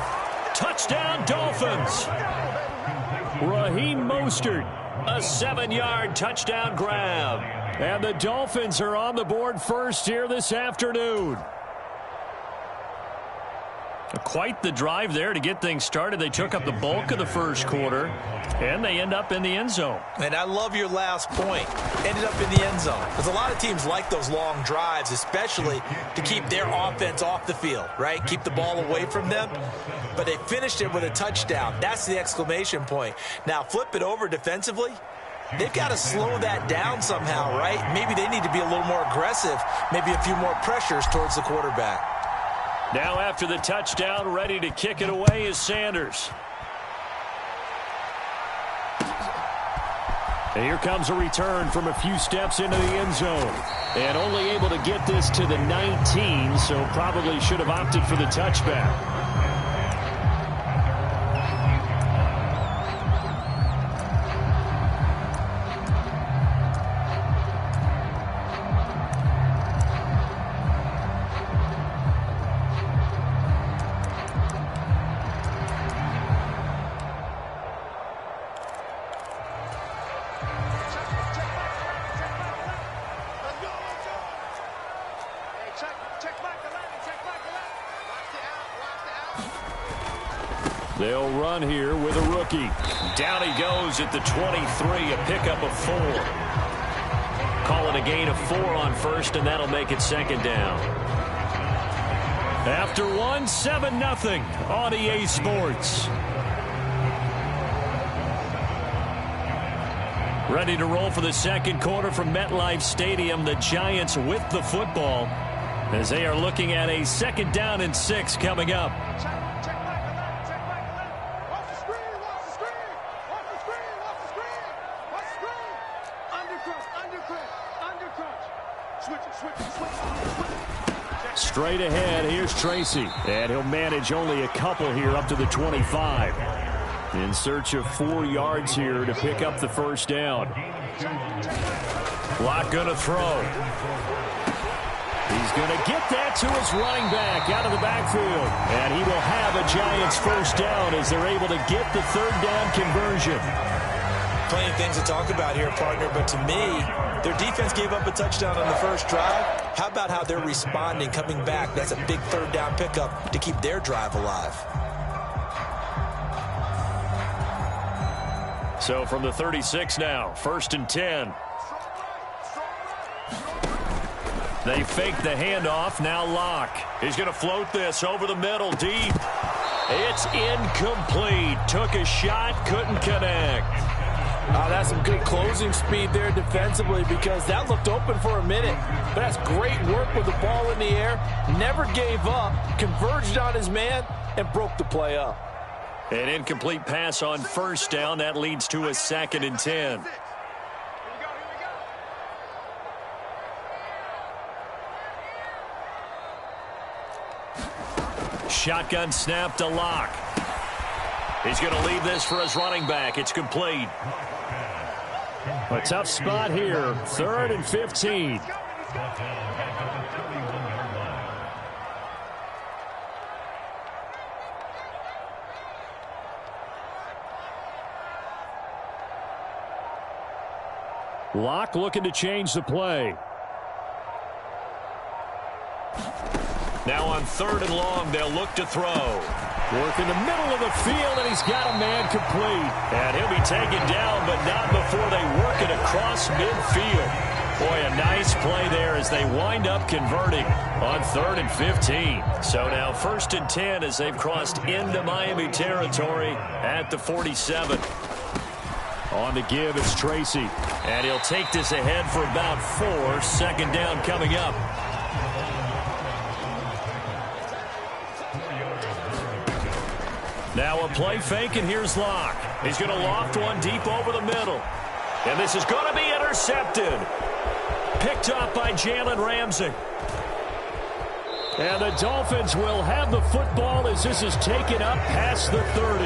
Touchdown, Dolphins. Raheem Mostert. A 7-yard touchdown grab. And the Dolphins are on the board first here this afternoon. Quite the drive there to get things started. They took up the bulk of the first quarter, and they end up in the end zone. And I love your last point. Ended up in the end zone. Because a lot of teams like those long drives, especially to keep their offense off the field, right? Keep the ball away from them. But they finished it with a touchdown. That's the exclamation point. Now, flip it over defensively. They've got to slow that down somehow, right? Maybe they need to be a little more aggressive. Maybe a few more pressures towards the quarterback. Now after the touchdown, ready to kick it away is Sanders. And here comes a return from a few steps into the end zone. And only able to get this to the 19, so probably should have opted for the touchback. They'll run here with a rookie. Down he goes at the 23, a pickup of 4. Call it a gain of 4 on first, and that'll make it second down. After 1, 7-0 on EA Sports. Ready to roll for the second quarter from MetLife Stadium. The Giants with the football as they are looking at a second down and 6 coming up. Straight ahead, here's Tracy. And he'll manage only a couple here up to the 25. In search of 4 yards here to pick up the first down. Locke going to throw. He's going to get that to his running back out of the backfield. And he will have a Giants first down as they're able to get the third down conversion. Plenty of things to talk about here, partner, but to me, their defense gave up a touchdown on the first drive. How about how they're responding, coming back? That's a big third down pickup to keep their drive alive. So from the 36 now, 1st and 10. They fake the handoff. Now Locke. He's going to float this over the middle, deep. It's incomplete. Took a shot, couldn't connect. That's some good closing speed there defensively because that looked open for a minute. But that's great work with the ball in the air. Never gave up, converged on his man, and broke the play up. An incomplete pass on first down. That leads to a 2nd and 10. Shotgun snap to Locke. He's going to leave this for his running back. It's complete. A tough spot here. 3rd and 15. Locke looking to change the play. Now on 3rd and long, they'll look to throw. Work in the middle of the field, and he's got a man complete. And he'll be taken down, but not before they work it across midfield. Boy, a nice play there as they wind up converting on 3rd and 15. So now 1st and 10 as they've crossed into Miami territory at the 47. On the give, it's Tracy. And he'll take this ahead for about 4. 2nd down coming up. Now a play fake, and here's Locke. He's going to loft one deep over the middle. And this is going to be intercepted. Picked up by Jalen Ramsey. And the Dolphins will have the football as this is taken up past the 30.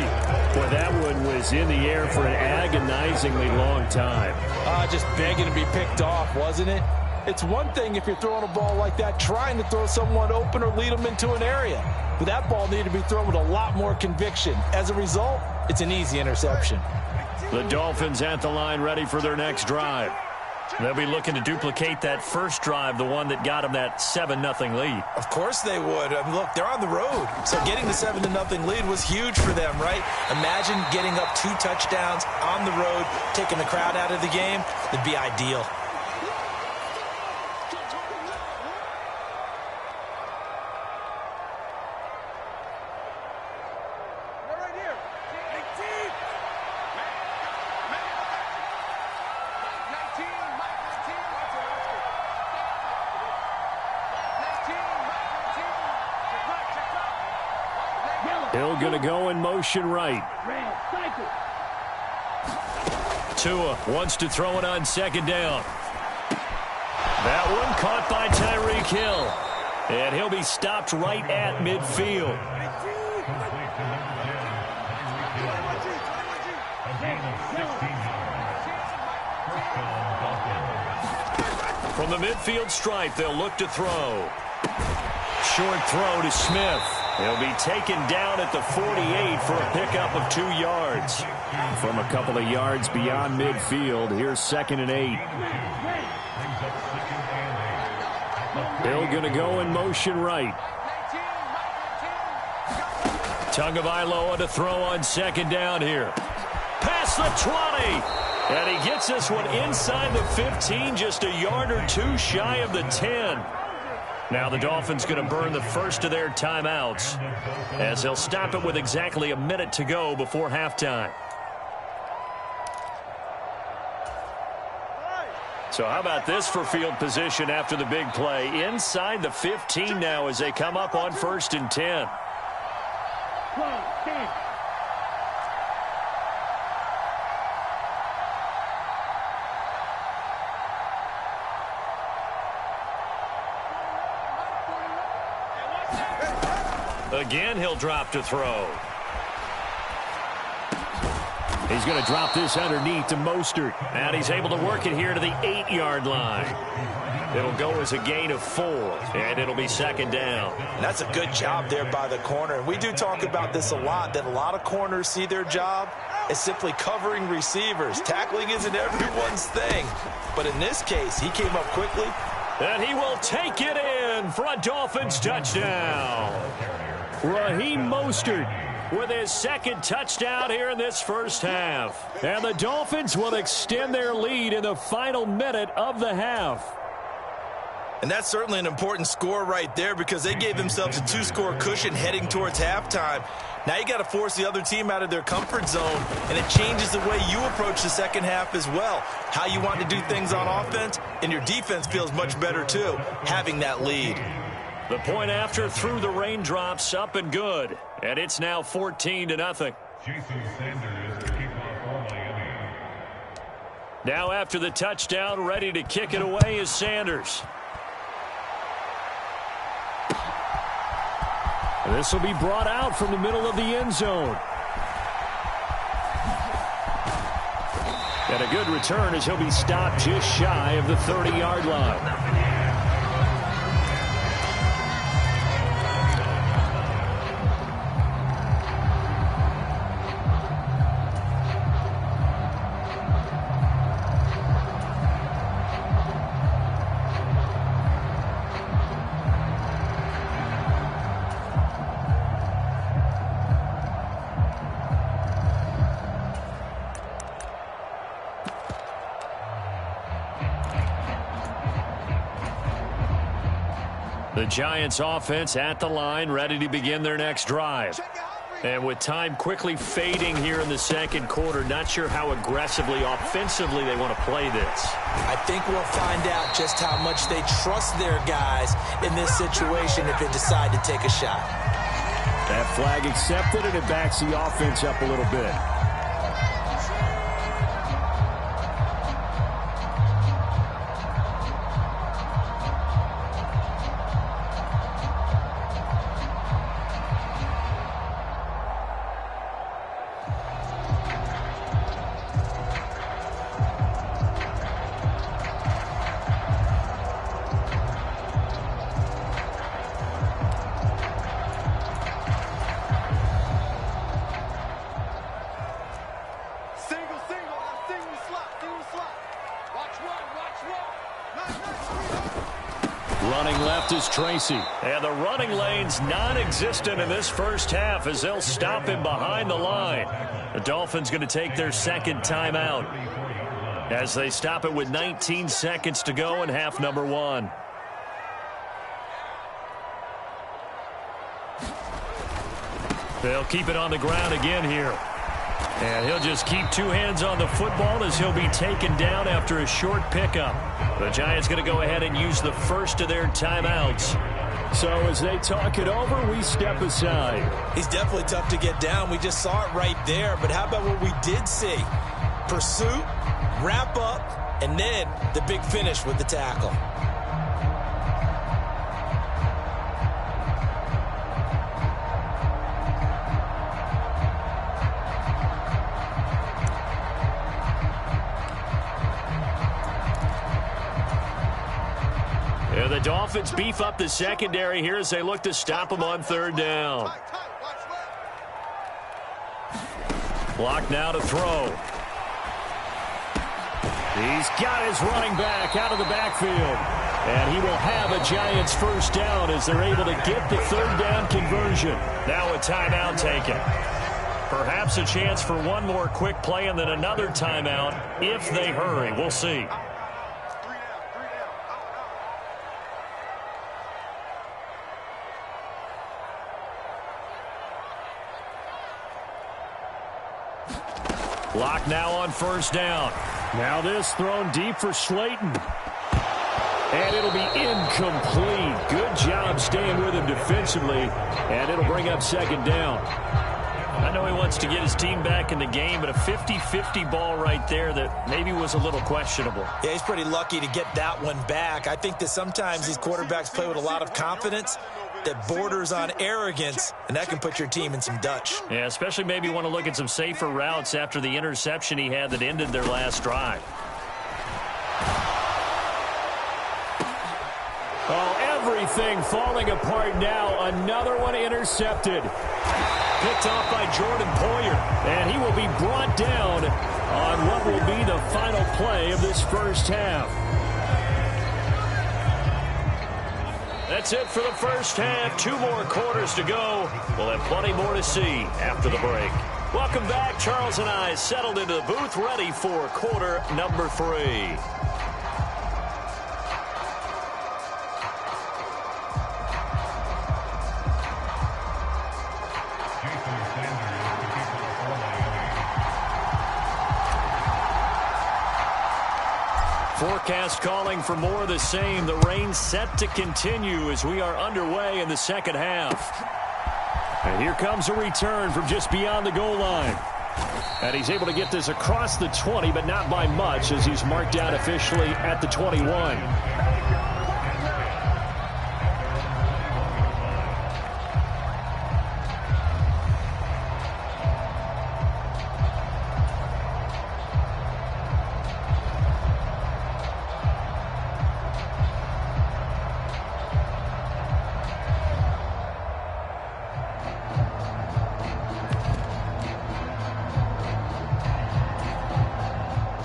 Boy, that one was in the air for an agonizingly long time. Just begging to be picked off, wasn't it? It's one thing if you're throwing a ball like that, trying to throw someone open or lead them into an area. But that ball needed to be thrown with a lot more conviction. As a result, it's an easy interception. The Dolphins at the line ready for their next drive. They'll be looking to duplicate that first drive, the one that got them that 7-0 lead. Of course they would. I mean, look, they're on the road. So getting the 7-0 lead was huge for them, right? Imagine getting up 2 touchdowns on the road, taking the crowd out of the game. It'd be ideal. Hill going to go in motion right. Tua wants to throw it on 2nd down. That one caught by Tyreek Hill. And he'll be stopped right at midfield. From the midfield stripe, they'll look to throw. Short throw to Smith. He'll be taken down at the 48 for a pickup of 2 yards. From a couple of yards beyond midfield, here's 2nd and 8. Hill going to go in motion right. Tagovailoa to throw on second down here. Past the 20. And he gets this one inside the 15, just a yard or two shy of the 10. Now the Dolphins going to burn the first of their timeouts as they'll stop it with exactly a minute to go before halftime. So how about this for field position after the big play? Inside the 15 now as they come up on 1st and 10. Again, he'll drop to throw. He's going to drop this underneath to Mostert. And he's able to work it here to the 8-yard line. It'll go as a gain of 4, and it'll be second down. And that's a good job there by the corner. And we do talk about this a lot, that a lot of corners see their job as simply covering receivers. Tackling isn't everyone's thing. But in this case, he came up quickly. And he will take it in for a Dolphins touchdown. Raheem Mostert with his second touchdown here in this first half. And the Dolphins will extend their lead in the final minute of the half. And that's certainly an important score right there because they gave themselves a 2-score cushion heading towards halftime. Now you got to force the other team out of their comfort zone, and it changes the way you approach the second half as well. How you want to do things on offense, and your defense feels much better too, having that lead. The point after through the raindrops, up and good. And it's now 14-0. Now after the touchdown, ready to kick it away is Sanders. This will be brought out from the middle of the end zone. And a good return as he'll be stopped just shy of the 30-yard line. The Giants offense at the line, ready to begin their next drive. And with time quickly fading here in the second quarter, not sure how aggressively, offensively they want to play this. I think we'll find out just how much they trust their guys in this situation if they decide to take a shot. That flag accepted, and it backs the offense up a little bit. Running left is Tracy. And the running lane's non-existent in this first half as they'll stop him behind the line. The Dolphins going to take their second timeout as they stop it with 19 seconds to go in half number 1. They'll keep it on the ground again here. And he'll just keep 2 hands on the football as he'll be taken down after a short pickup. The Giants going to go ahead and use the first of their timeouts. So as they talk it over, we step aside. He's definitely tough to get down. We just saw it right there. But how about what we did see? Pursuit, wrap up, and then the big finish with the tackle. The Dolphins beef up the secondary here as they look to stop him on 3rd down. Clock now to throw. He's got his running back out of the backfield. And he will have a Giants first down as they're able to get the third down conversion. Now a timeout taken. Perhaps a chance for one more quick play and then another timeout if they hurry. We'll see. Lock now on first down. Now this thrown deep for Slayton. And it'll be incomplete. Good job staying with him defensively. And it'll bring up second down. I know he wants to get his team back in the game, but a 50-50 ball right there that maybe was a little questionable. Yeah, he's pretty lucky to get that one back. I think that sometimes these quarterbacks play with a lot of confidence that borders on arrogance, and that can put your team in some Dutch. Yeah, especially maybe want to look at some safer routes after the interception he had that ended their last drive. Oh, everything falling apart now. Another one intercepted. Picked off by Jordan Poyer. And he will be brought down on what will be the final play of this first half. That's it for the first half. 2 more quarters to go. We'll have plenty more to see after the break. Welcome back. Charles and I settled into the booth, ready for quarter number 3. Forecast calling for more of the same. The rain set to continue as we are underway in the second half. And here comes a return from just beyond the goal line. And he's able to get this across the 20, but not by much as he's marked out officially at the 21.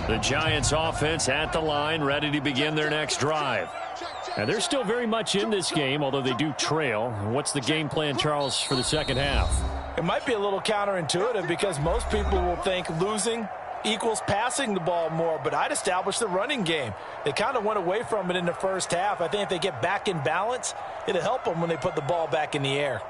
The Giants offense at the line, ready to begin their next drive. And they're still very much in this game, although they do trail. What's the game plan, Charles, for the second half? It might be a little counterintuitive because most people will think losing equals passing the ball more, but I'd establish the running game. They kind of went away from it in the first half. I think if they get back in balance, it'll help them when they put the ball back in the air.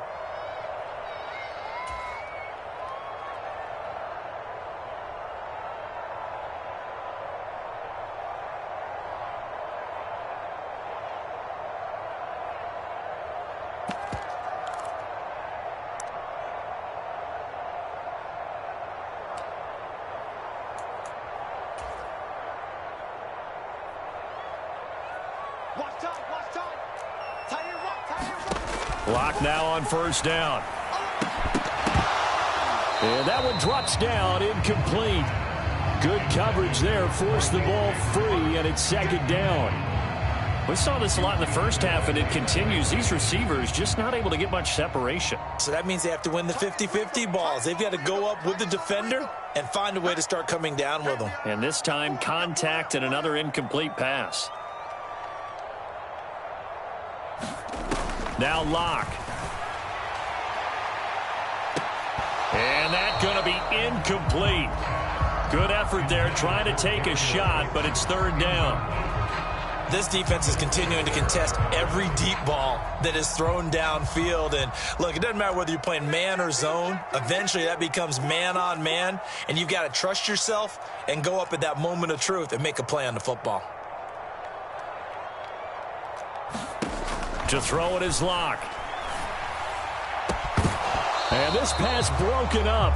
Clock now on first down. And that one drops down, incomplete. Good coverage there, forced the ball free, and it's second down. We saw this a lot in the first half, and it continues. These receivers just not able to get much separation. So that means they have to win the 50-50 balls. They've got to go up with the defender and find a way to start coming down with them. And this time, contact and another incomplete pass. Now Locke. And that's going to be incomplete. Good effort there trying to take a shot, but it's third down. This defense is continuing to contest every deep ball that is thrown downfield. And look, it doesn't matter whether you're playing man or zone. Eventually that becomes man on man, and you've got to trust yourself and go up at that moment of truth and make a play on the football. To throw it is Locke. And this pass broken up.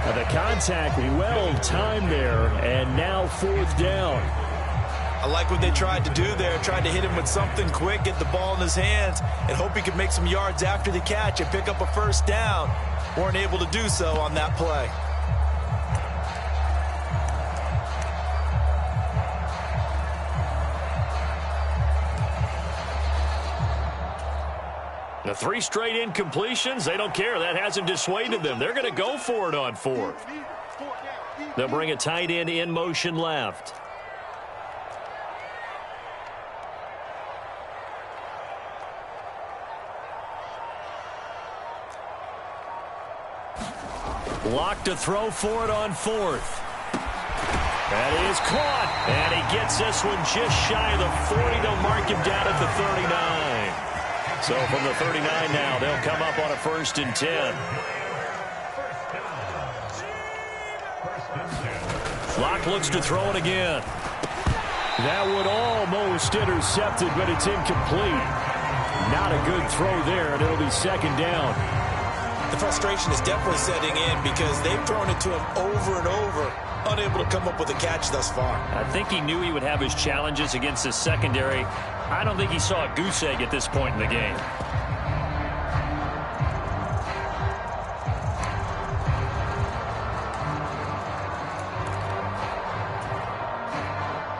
And the contact well timed there, and now fourth down. I like what they tried to do there. Tried to hit him with something quick, get the ball in his hands, and hope he could make some yards after the catch and pick up a first down. Weren't able to do so on that play. The 3 straight incompletions, they don't care. That hasn't dissuaded them. They're going to go for it on fourth. They'll bring a tight end in motion left. Lock to throw for it on fourth. That is caught. And he gets this one just shy of the 40. They'll mark him down at the 39. So from the 39 now, they'll come up on a 1st and 10. Lock looks to throw it again. That one almost intercepted, but it's incomplete. Not a good throw there, and it'll be 2nd down. The frustration is definitely setting in because they've thrown it to him over and over, unable to come up with a catch thus far. I think he knew he would have his challenges against the secondary. I don't think he saw a goose egg at this point in the game.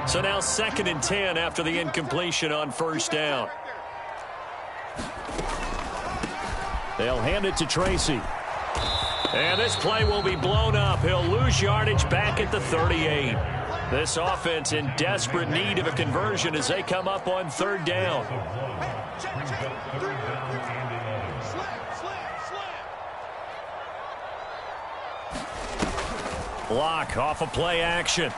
So now 2nd and 10 after the incompletion on 1st down. They'll hand it to Tracy. And this play will be blown up. He'll lose yardage back at the 38. This offense in desperate need of a conversion as they come up on 3rd down. Block off a play action.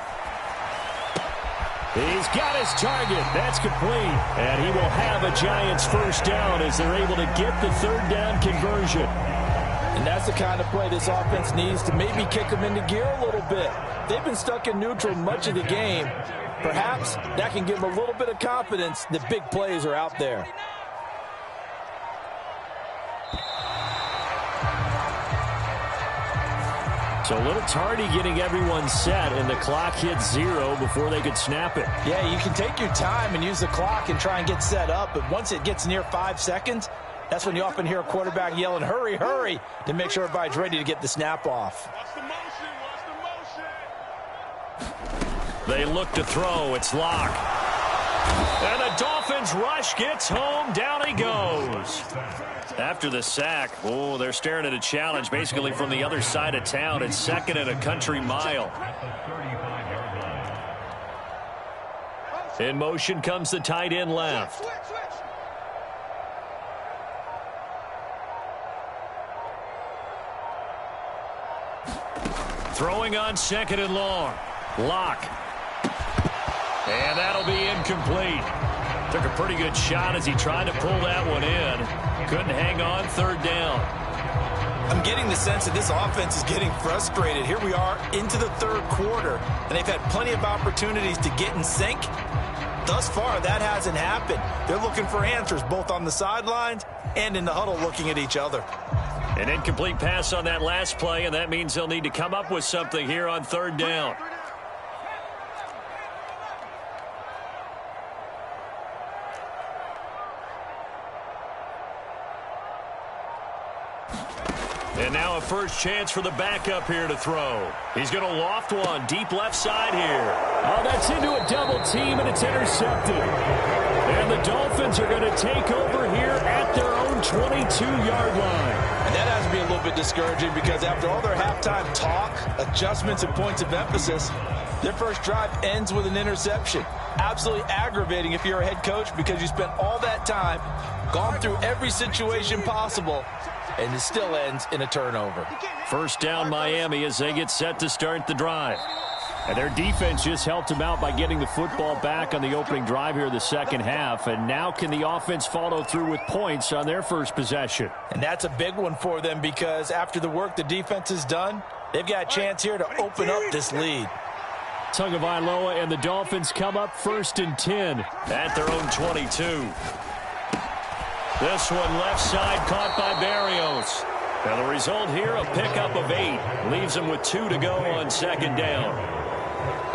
He's got his target. That's complete. And he will have a Giants 1st down as they're able to get the 3rd down conversion. And that's the kind of play this offense needs to maybe kick them into gear a little bit. They've been stuck in neutral much of the game. Perhaps that can give them a little bit of confidence that big plays are out there. So a little tardy getting everyone set, and the clock hits 0 before they could snap it. Yeah, you can take your time and use the clock and try and get set up, but once it gets near 5 seconds, that's when you often hear a quarterback yelling, hurry, hurry, to make sure everybody's ready to get the snap off. They look to throw. It's Locke. And the Dolphins rush gets home. Down he goes. After the sack, they're staring at a challenge basically from the other side of town. It's 2nd and a country mile. In motion comes the tight end left. Throwing on 2nd and long. Locke. And that'll be incomplete. Took a pretty good shot as he tried to pull that one in. Couldn't hang on. 3rd down. I'm getting the sense that this offense is getting frustrated. Here we are into the 3rd quarter, and they've had plenty of opportunities to get in sync. Thus far, that hasn't happened. They're looking for answers both on the sidelines and in the huddle looking at each other. An incomplete pass on that last play, and that means they'll need to come up with something here on 3rd down. And now a first chance for the backup here to throw. He's going to loft one deep left side here. Oh, that's into a double team, and it's intercepted. And the Dolphins are going to take over here at their own 22-yard line. And that has to be a little bit discouraging because after all their halftime talk, adjustments, and points of emphasis, their first drive ends with an interception. Absolutely aggravating if you're a head coach because you spent all that time, gone through every situation possible, and it still ends in a turnover. 1st down Miami as they get set to start the drive. And their defense just helped them out by getting the football back on the opening drive here in the 2nd half. And now can the offense follow through with points on their first possession? And that's a big one for them because after the work the defense has done, they've got a chance here to open up this lead. Tagovailoa and the Dolphins come up 1st and 10 at their own 22. This one left side caught by Barrios. And the result here, a pickup of 8. Leaves them with 2 to go on 2nd down.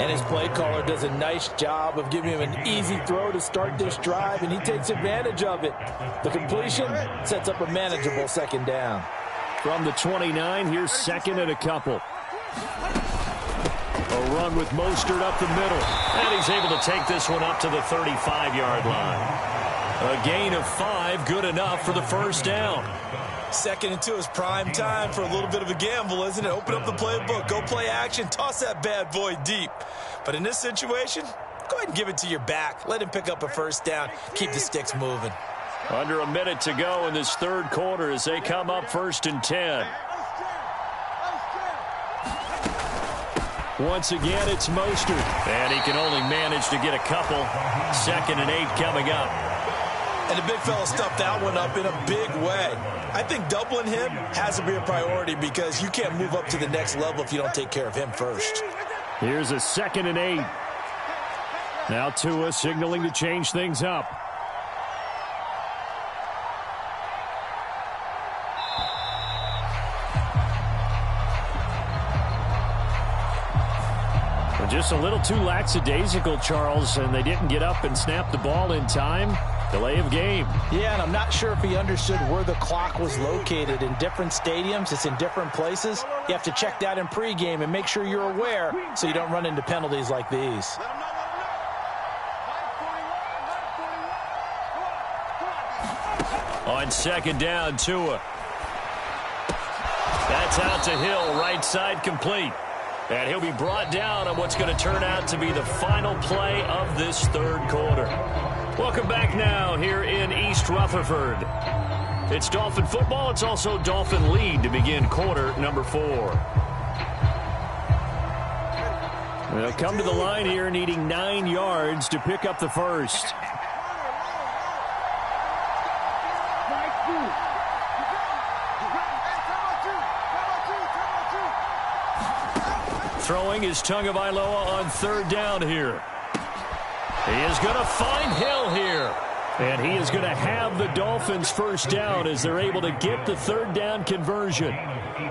And his play caller does a nice job of giving him an easy throw to start this drive, and he takes advantage of it. The completion sets up a manageable 2nd down. From the 29, here's 2nd and a couple. A run with Mostert up the middle. And he's able to take this one up to the 35-yard line. A gain of 5, good enough for the 1st down. 2nd and 2 is prime time for a little bit of a gamble, isn't it? Open up the playbook, go play action, toss that bad boy deep. But in this situation, go ahead and give it to your back. Let him pick up a 1st down. Keep the sticks moving. Under a minute to go in this 3rd quarter as they come up 1st and 10. Once again, it's Mostert. And he can only manage to get a couple. 2nd and 8 coming up. And the big fella stuffed that one up in a big way. I think doubling him has to be a priority because you can't move up to the next level if you don't take care of him first. Here's a 2nd and 8. Now Tua signaling to change things up. Just a little too lackadaisical, Charles, and they didn't get up and snap the ball in time. Delay of game. Yeah, and I'm not sure if he understood where the clock was located. In different stadiums, it's in different places. You have to check that in pregame and make sure you're aware so you don't run into penalties like these. On 2nd down, Tua. That's out to Hill, right side complete. And he'll be brought down on what's going to turn out to be the final play of this 3rd quarter. Welcome back now here in East Rutherford. It's Dolphin football. It's also Dolphin lead to begin quarter number 4. They'll come to the line here needing 9 yards to pick up the first. Throwing is Tagovailoa on 3rd down here. He is going to find Hill here. And he is going to have the Dolphins first down as they're able to get the 3rd down conversion.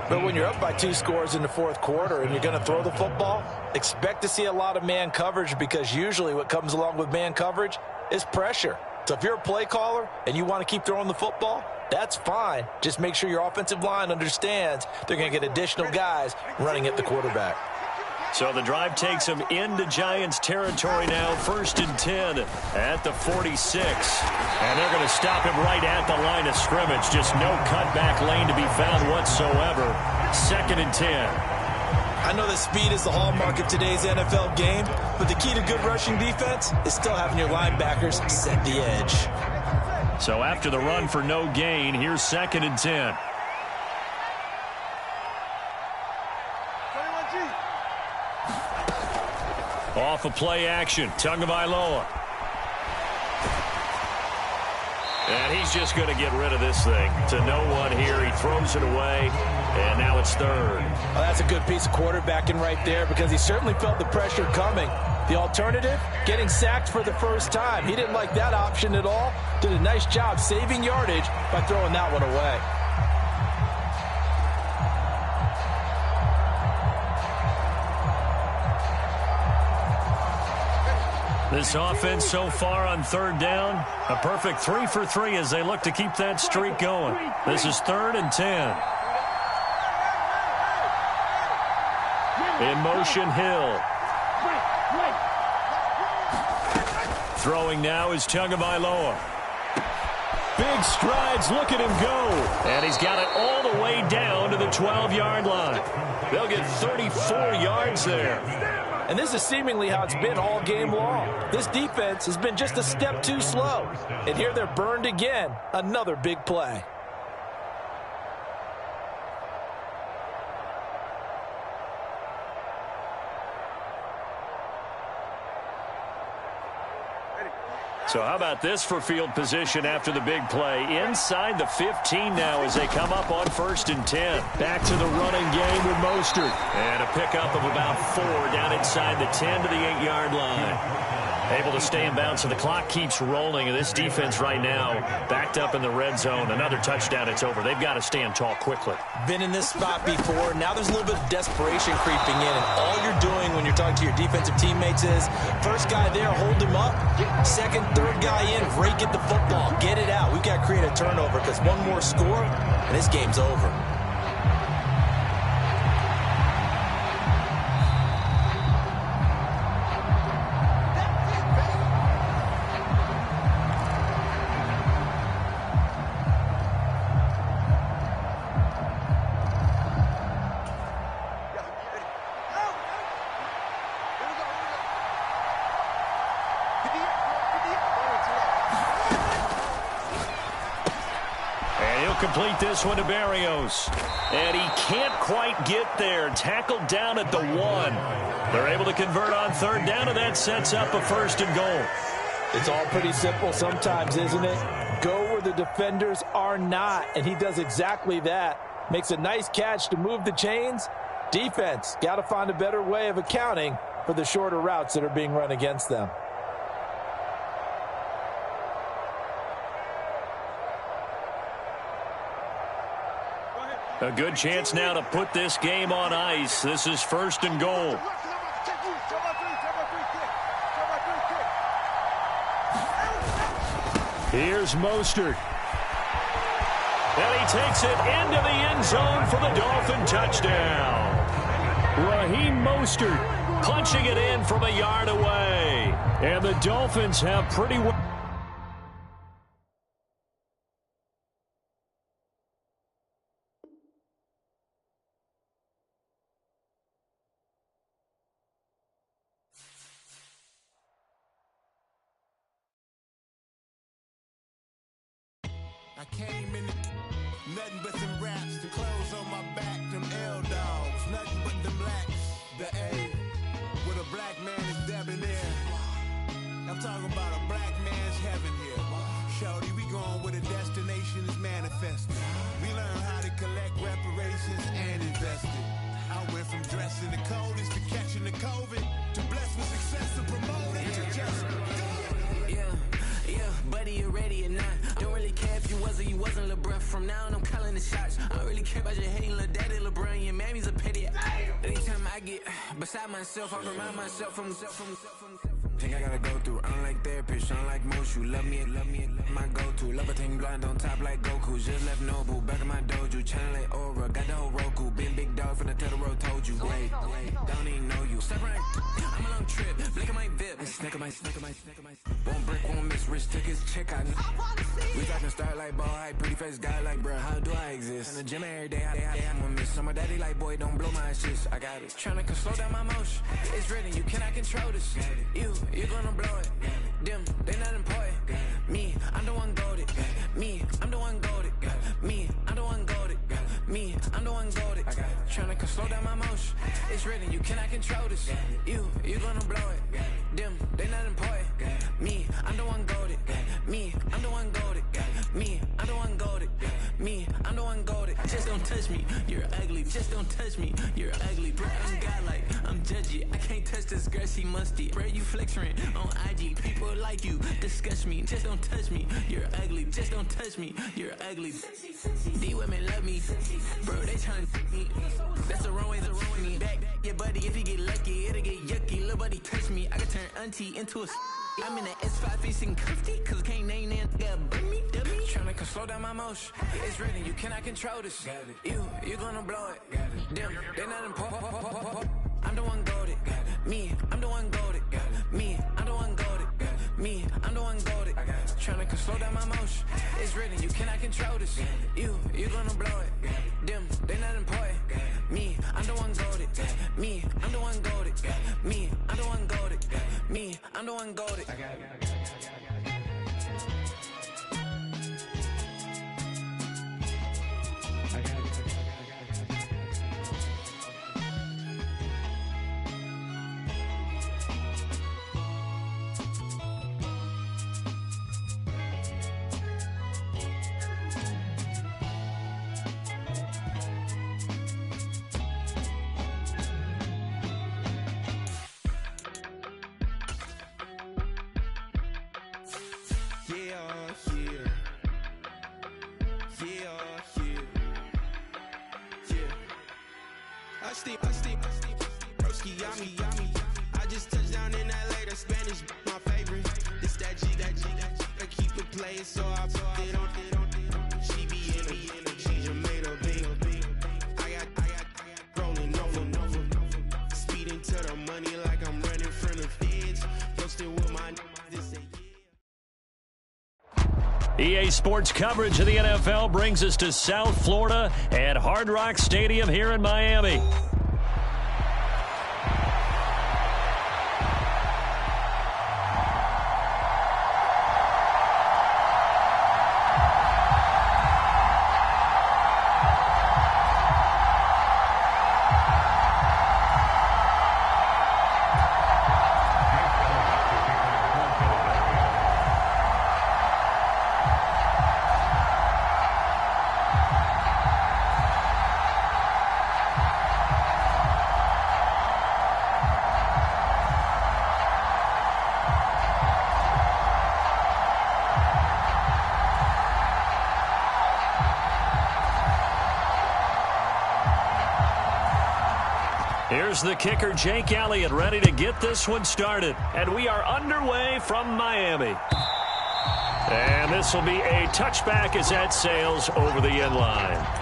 But when you're up by 2 scores in the 4th quarter and you're going to throw the football, expect to see a lot of man coverage because usually what comes along with man coverage is pressure. So if you're a play caller and you want to keep throwing the football, that's fine. Just make sure your offensive line understands they're going to get additional guys running at the quarterback. So the drive takes them into Giants territory now. 1st and 10 at the 46. And they're going to stop him right at the line of scrimmage. Just no cutback lane to be found whatsoever. 2nd and 10. I know that speed is the hallmark of today's NFL game, but the key to good rushing defense is still having your linebackers set the edge. So after the run for no gain, here's 2nd and 10. Off of play action, Tagovailoa. And he's just going to get rid of this thing to no one here. He throws it away, and now it's 3rd. Well, that's a good piece of quarterbacking right there because he certainly felt the pressure coming. The alternative, getting sacked for the first time. He didn't like that option at all. Did a nice job saving yardage by throwing that one away. This offense so far on 3rd down, a perfect 3 for 3 as they look to keep that streak going. This is 3rd and 10. In motion, Hill. Throwing now is Tagovailoa. Big strides, look at him go. And he's got it all the way down to the 12-yard line. They'll get 34 yards there. And this is seemingly how it's been all game long. This defense has been just a step too slow. And here they're burned again. Another big play. So how about this for field position after the big play? Inside the 15 now as they come up on 1st and 10. Back to the running game with Mostert. And a pickup of about 4 down inside the 10 to the 8-yard line. Able to stay in bounds, so the clock keeps rolling. And this defense right now backed up in the red zone. Another touchdown, it's over. They've got to stand tall quickly. Been in this spot before. Now there's a little bit of desperation creeping in. And all you're doing when you're talking to your defensive teammates is, first guy there, hold him up. Second, third guy in, rake at the football. Get it out. We've got to create a turnover because one more score, and this game's over. complete this one to Barrios. And he can't quite get there. Tackled down at the 1. They're able to convert on third down, and that sets up a 1st and goal. It's all pretty simple sometimes, isn't it? Go where the defenders are not, and he does exactly that. Makes a nice catch to move the chains. Defense, got to find a better way of accounting for the shorter routes that are being run against them. A good chance now to put this game on ice. This is 1st and goal. Here's Mostert. And he takes it into the end zone for the Dolphin touchdown. Raheem Mostert punching it in from a yard away. And the Dolphins have pretty well... I came in nothing but some raps, the clothes on my back, them L-dogs, nothing but them blacks, the A, with a black man is debonair. I'm talking about a black man's heaven here. Shorty, we going where the destination is manifested. We learn how to collect reparations and invest it. I went from dressing the coldest to catching the COVID, to blessed with success to promote it to just go. Yeah, buddy, you ready or not? Don't really care if you was or you wasn't, lil' bruh. From now on, I'm calling the shots. I don't really care about your hating, lil' daddy, LeBron. Your mammy's a pity. Anytime I get beside myself, I remind myself from. Think I gotta go through. I don't like therapist, I don't like most. You love me, my go-to. Love a thing blind on top like Goku. Just left Nobu, back in my dojo. Channel like Aura, got the whole Roku. Been big dog from the Tether Road, told you. Wait, don't even know you. Step right, I'm a long trip. Blink at my VIP. Snack of my. One brick, one miss. Rich took his check out. We talking start like ball hype. Pretty face guy like, bruh, how do I exist? In the gym every day, I'm gonna miss. So my daddy like, boy, don't blow my shit. I got it. Tryna slow down my motion. It's written, you cannot control this. You gonna blow it. Them, they not important. Me, I'm the one goated. Me, I'm the one goated. Me, I'm the one goated. Me, I'm the one goated. Tryna slow down my motion. It's written, you cannot control this. You gonna blow it. Them, they not important. Me, I'm the one goated. Me, I'm the one goated. Me, I'm the one goated. Me, I'm the one goated. Just don't touch me, you're ugly. Just don't touch me, you're ugly. Bro, I'm godlike, I'm judgy. I can't touch this girl, she musty. Bro, you flexing on IG. People like you disgust me. Just don't touch me, you're ugly. Just don't touch me, you're ugly. These women love me, bro, they tryna me. That's the wrong way to ruin me. Back, yeah, buddy, if you get lucky, it'll get yucky. Little buddy touch me, I can turn auntie into a. I'm in the S5 facing cuffy, cause I can't name that guy but me. Tryna slow down my motion. It's written, you cannot control this. You gonna blow it. Them, they not important. I'm the one goated. Me, I'm the one goated. Me, I'm the one goated. Me, I'm the one goated. Tryna slow down my motion. It's written, you cannot control this. You gonna blow it. Them, they not important. Me, I'm the one goated. Me, I'm the one goated. Me, I'm the one goated. Me, I'm the one goated. I just touched down in LA, the Spanish, my favorite. This that G, I keep it playing, so I put it on. She be in the she just made a big. I got rolling over. Speeding to the money like I'm running from the feds. Posted with my this say EA Sports coverage of the NFL brings us to South Florida at Hard Rock Stadium here in Miami. Here's the kicker, Jake Elliott, ready to get this one started. And we are underway from Miami. And this will be a touchback as that sails over the end line.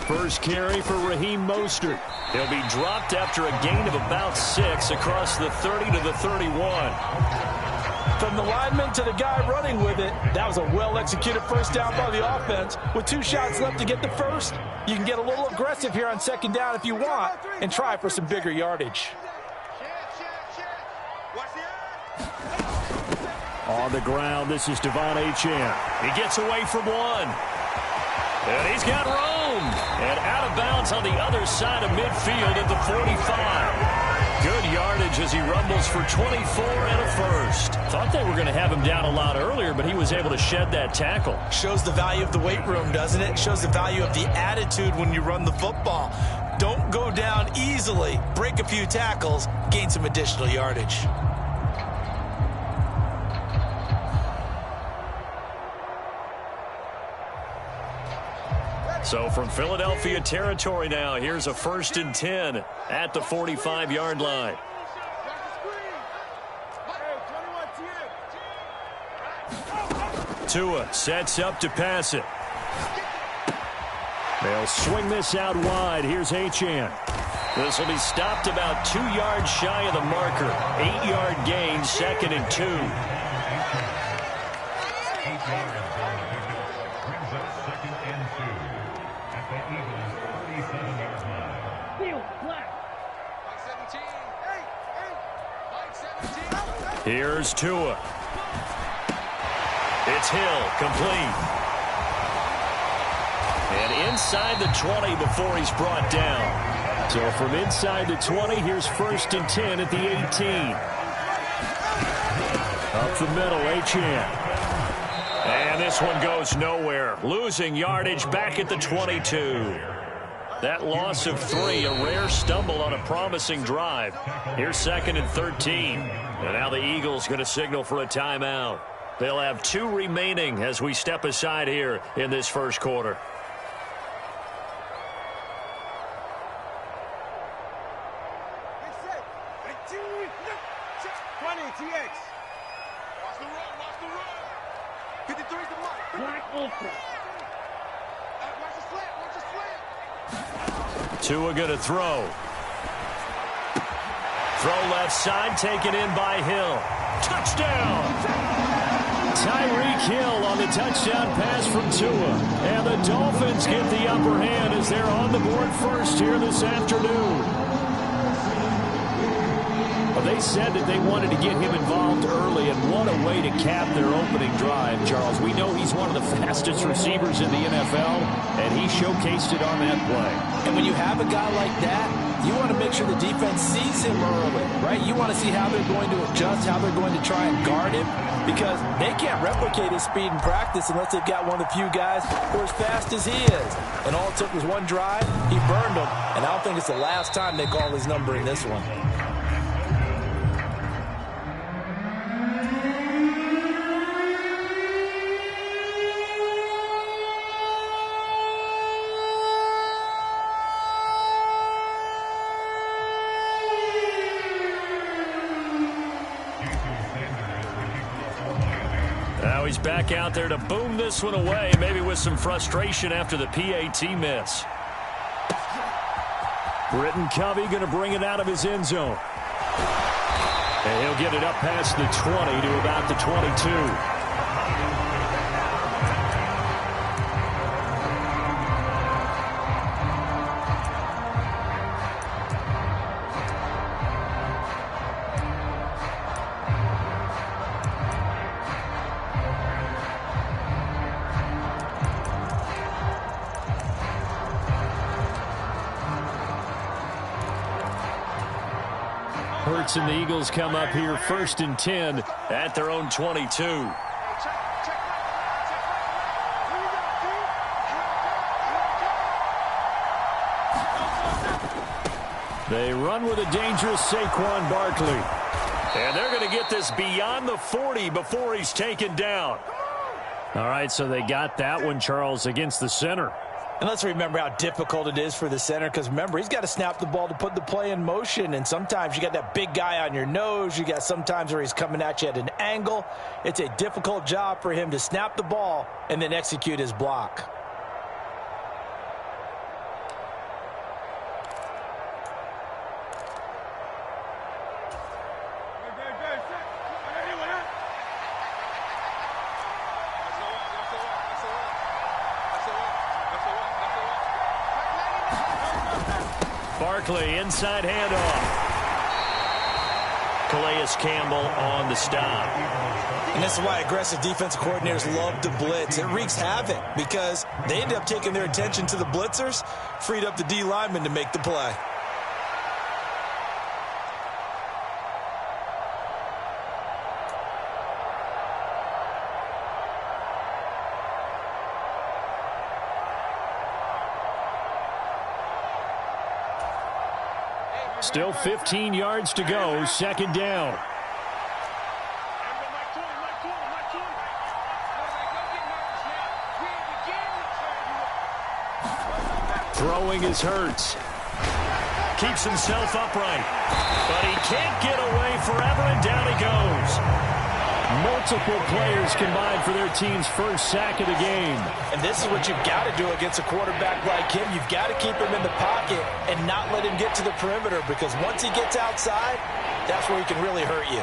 First carry for Raheem Mostert. He'll be dropped after a gain of about 6 across the 30 to the 31. From the lineman to the guy running with it, that was a well-executed first down by the offense. With 2 shots left to get the first, you can get a little aggressive here on second down if you want and try for some bigger yardage. On the ground, this is Devon Achane. He gets away from one. And he's got room. And out of bounds on the other side of midfield at the 45. Good yardage as he rumbles for 24 and a first. Thought they were going to have him down a lot earlier, but he was able to shed that tackle. Shows the value of the weight room, doesn't it? Shows the value of the attitude when you run the football. Don't go down easily. Break a few tackles. Gain some additional yardage. So from Philadelphia territory now, here's a 1st and 10 at the 45-yard line. Tua sets up to pass it. They'll swing this out wide. Here's Achane. This will be stopped about 2 yards shy of the marker. 8-yard gain, 2nd and 2. Here's Tua. It's Hill, complete. And inside the 20 before he's brought down. So from inside the 20, here's 1st and 10 at the 18. Up the middle, Achane. And this one goes nowhere. Losing yardage back at the 22. That loss of 3, a rare stumble on a promising drive. Here's 2nd and 13. And now the Eagles going to signal for a timeout. They'll have 2 remaining as we step aside here in this first quarter. Tua going to throw. Throw left side, taken in by Hill. Touchdown! Tyreek Hill on the touchdown pass from Tua. And the Dolphins get the upper hand as they're on the board first here this afternoon. Well, they said that they wanted to get him involved early, and what a way to cap their opening drive, Charles. We know he's one of the fastest receivers in the NFL, and he showcased it on that play. And when you have a guy like that, you want to make sure the defense sees him early, right? You want to see how they're going to adjust, how they're going to try and guard him, because they can't replicate his speed in practice unless they've got one of the few guys who are as fast as he is. And all it took was one drive. He burned them, and I don't think it's the last time they call his number in this one. Now he's back out there to boom this one away, maybe with some frustration after the PAT miss. Britton Covey going to bring it out of his end zone. And he'll get it up past the 20 to about the 22. Hurts and the Eagles come up here 1st and 10 at their own 22. They run with a dangerous Saquon Barkley. And they're going to get this beyond the 40 before he's taken down. All right, so they got that one, Charles, against the center. And let's remember how difficult it is for the center, because remember, he's got to snap the ball to put the play in motion, and sometimes you got that big guy on your nose. You got sometimes where he's coming at you at an angle. It's a difficult job for him to snap the ball and then execute his block. Barkley, inside handoff. Calais Campbell on the stop. And this is why aggressive defensive coordinators love to blitz. It wreaks havoc because they end up taking their attention to the blitzers, freed up the D lineman to make the play. Still 15 yards to go, 2nd down. Throwing is Hurts. Keeps himself upright. But he can't get away forever, and down he goes. Multiple players combined for their team's first sack of the game. And this is what you've got to do against a quarterback like him. You've got to keep him in the pocket and not let him get to the perimeter, because once he gets outside, that's where he can really hurt you.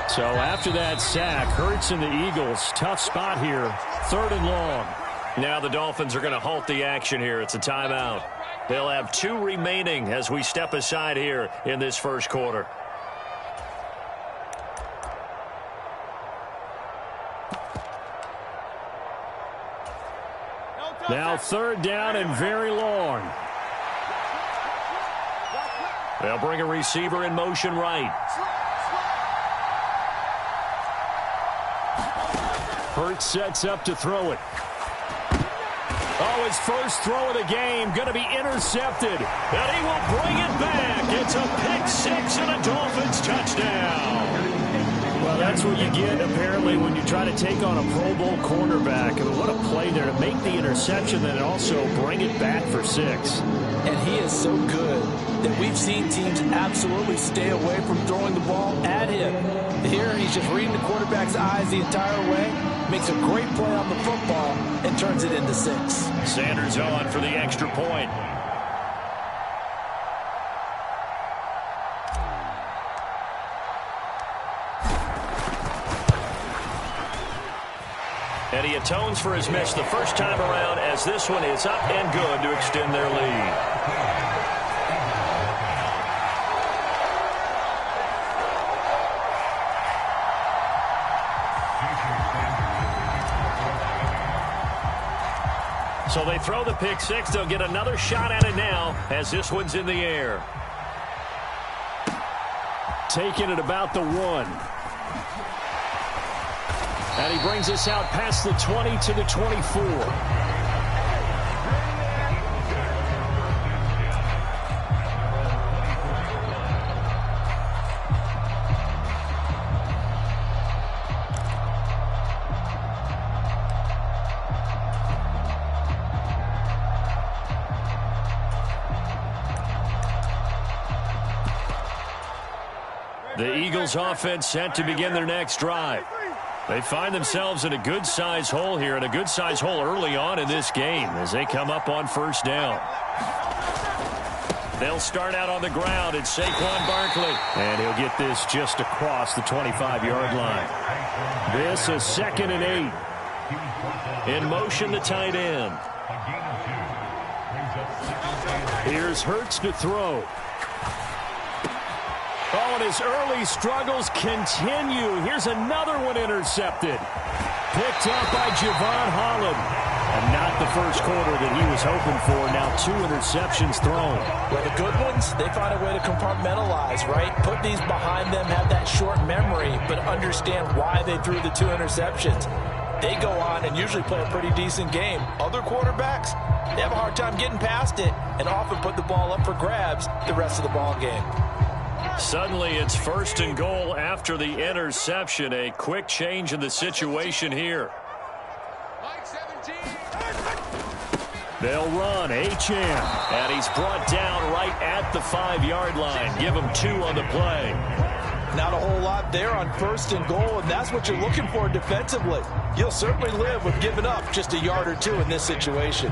So after that sack, Hurts and the Eagles, tough spot here, 3rd and long. Now the Dolphins are going to halt the action here. It's a timeout. They'll have 2 remaining as we step aside here in this first quarter. Now 3rd down and very long. They'll bring a receiver in motion right. Hurts sets up to throw it. Oh, his first throw of the game going to be intercepted. And he will bring it back. It's a pick 6 and a Dolphins touchdown. Well, that's what you get, apparently, when you try to take on a Pro Bowl cornerback. I mean, what a play there to make the interception and also bring it back for 6. And he is so good that we've seen teams absolutely stay away from throwing the ball at him. Here, he's just reading the quarterback's eyes the entire way, makes a great play on the football, and turns it into 6. Sanders on for the extra point. And he atones for his miss the first time around, as this one is up and good to extend their lead. So they throw the pick 6. They'll get another shot at it now as this one's in the air. Taking it about the 1. And he brings us out past the 20 to the 24. The Eagles offense set to begin their next drive. They find themselves in a good-sized hole here, and a good-sized hole early on in this game as they come up on 1st down. They'll start out on the ground. It's Saquon Barkley. And he'll get this just across the 25-yard line. This is 2nd and 8. In motion, the tight end. Here's Hurts to throw. Oh, and his early struggles continue. Here's another one intercepted. Picked up by Javon Holland. And not the first quarter that he was hoping for. Now 2 interceptions thrown. Well, the good ones, they find a way to compartmentalize, right? Put these behind them, have that short memory, but understand why they threw the 2 interceptions. They go on and usually play a pretty decent game. Other quarterbacks, they have a hard time getting past it and often put the ball up for grabs the rest of the ball game. Suddenly it's 1st and goal after the interception. A quick change in the situation here. They'll run Achane. And he's brought down right at the 5-yard line. Give him 2 on the play. Not a whole lot there on 1st and goal, and that's what you're looking for defensively. You'll certainly live with giving up just a yard or 2 in this situation.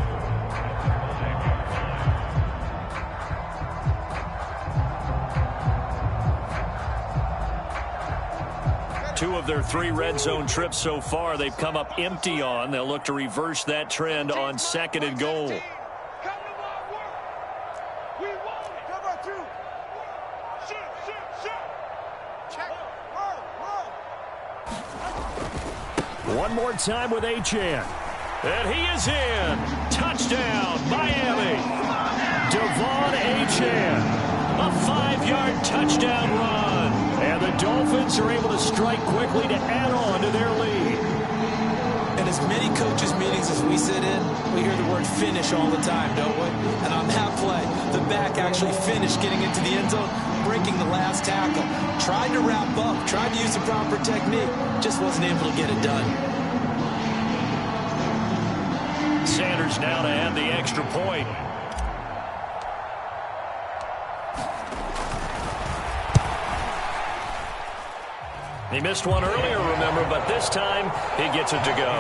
Two of their 3 red zone trips so far, they've come up empty on. They'll look to reverse that trend on 2nd and goal. One more time with Achane. And he is in. Touchdown, Miami. Devon Achane. A 5-yard touchdown run. And the Dolphins are able to strike quickly to add on to their lead. In as many coaches' meetings as we sit in, we hear the word finish all the time, don't we? And on that play, the back actually finished getting into the end zone, breaking the last tackle. Tried to wrap up, tried to use the proper technique, just wasn't able to get it done. Sanders now to add the extra point. He missed one earlier, remember, but this time he gets it to go.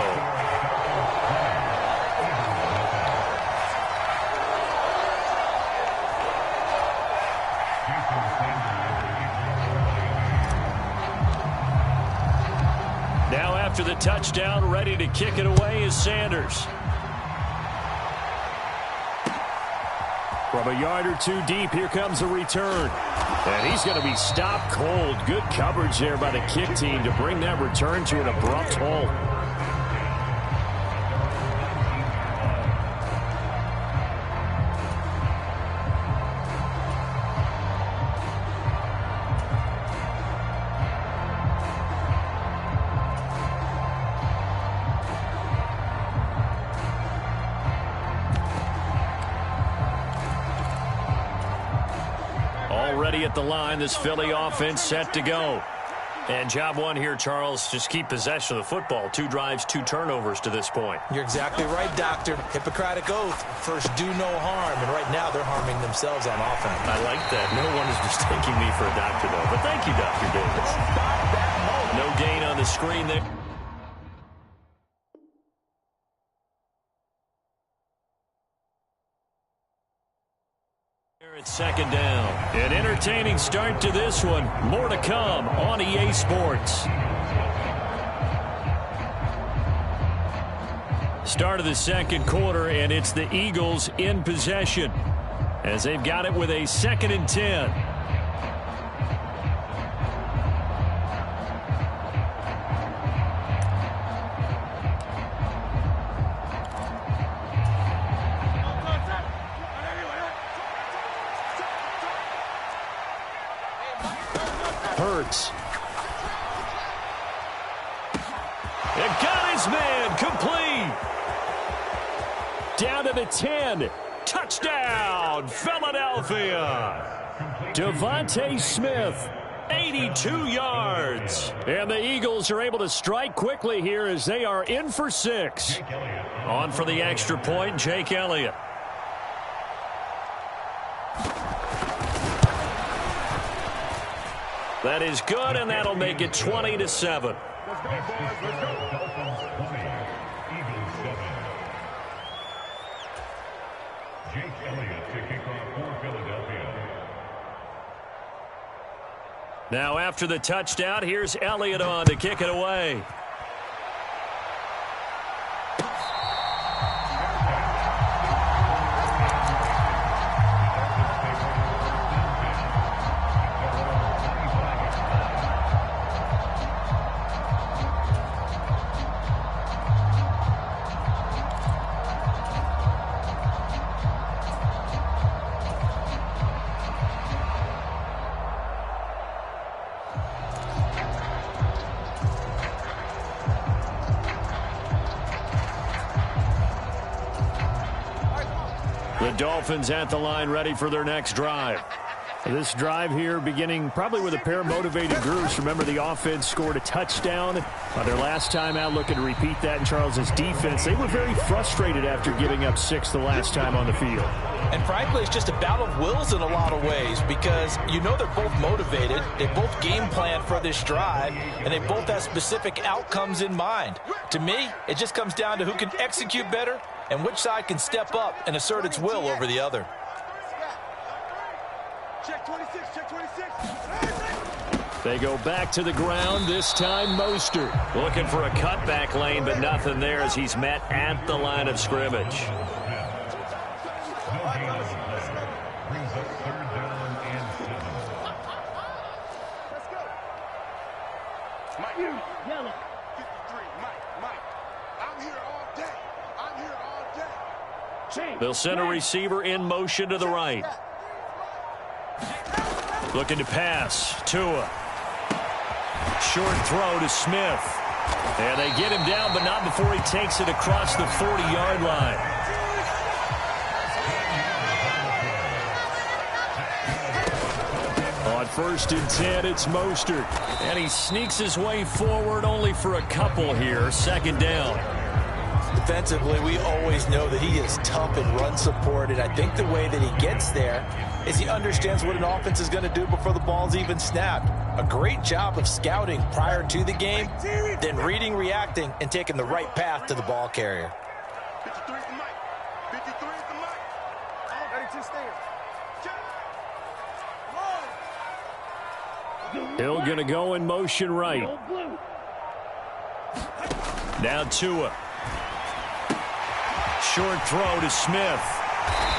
Now after the touchdown, ready to kick it away is Sanders. From a yard or 2 deep, here comes a return. And he's going to be stopped cold. Good coverage there by the kick team to bring that return to an abrupt halt. Already at the line, this Philly offense set to go. And job one here, Charles, just keep possession of the football. 2 drives, 2 turnovers to this point. You're exactly right, Doctor. Hippocratic oath. First, do no harm. And right now, they're harming themselves on offense. I like that. No one is mistaking me for a doctor, though. But thank you, Dr. Davis. No gain on the screen there. It's 2nd down. An entertaining start to this one. More to come on EA Sports. Start of the 2nd quarter, and it's the Eagles in possession as they've got it with a 2nd and 10. Hurts. And got his man complete. Down to the 10. Touchdown, Philadelphia. Devontae Smith, 82 yards. And the Eagles are able to strike quickly here as they are in for 6. On for the extra point, Jake Elliott. That is good, and that'll make it 20-7. Let's go, boys. Let's go. Dolphins 20, Eagles 7. Jake Elliott to kick off for Philadelphia. Now after the touchdown, here's Elliott on to kick it away. The Dolphins at the line, ready for their next drive. This drive here beginning probably with a pair of motivated groups. Remember, the offense scored a touchdown their last time out. Looking to repeat that in Charles's defense. They were very frustrated after giving up 6 the last time on the field. And frankly, it's just a battle of wills in a lot of ways because you know they're both motivated. They both game plan for this drive, and they both have specific outcomes in mind. To me, it just comes down to who can execute better and which side can step up and assert its will over the other. Check 26, check 26. They go back to the ground, this time Mostert. Looking for a cutback lane, but nothing there as he's met at the line of scrimmage. Brings up 3rd down and 7. Let's go. Mike, you yellow. 53, Mike. I'm here all day. I'm here all day. They'll send a receiver in motion to the right. Looking to pass. Tua. Short throw to Smith. And they get him down, but not before he takes it across the 40-yard line. On 1st and 10, it's Mostert. And he sneaks his way forward only for a couple here. 2nd down. Defensively, we always know that he is tough and run supported. I think the way that he gets there is he understands what an offense is going to do before the ball's even snapped. A great job of scouting prior to the game, then reading, reacting, and taking the right path to the ball carrier. 53 is the Mike. 53 is the Mike. 32 stands. Hill going to go in motion right. Now Tua. Short throw to Smith.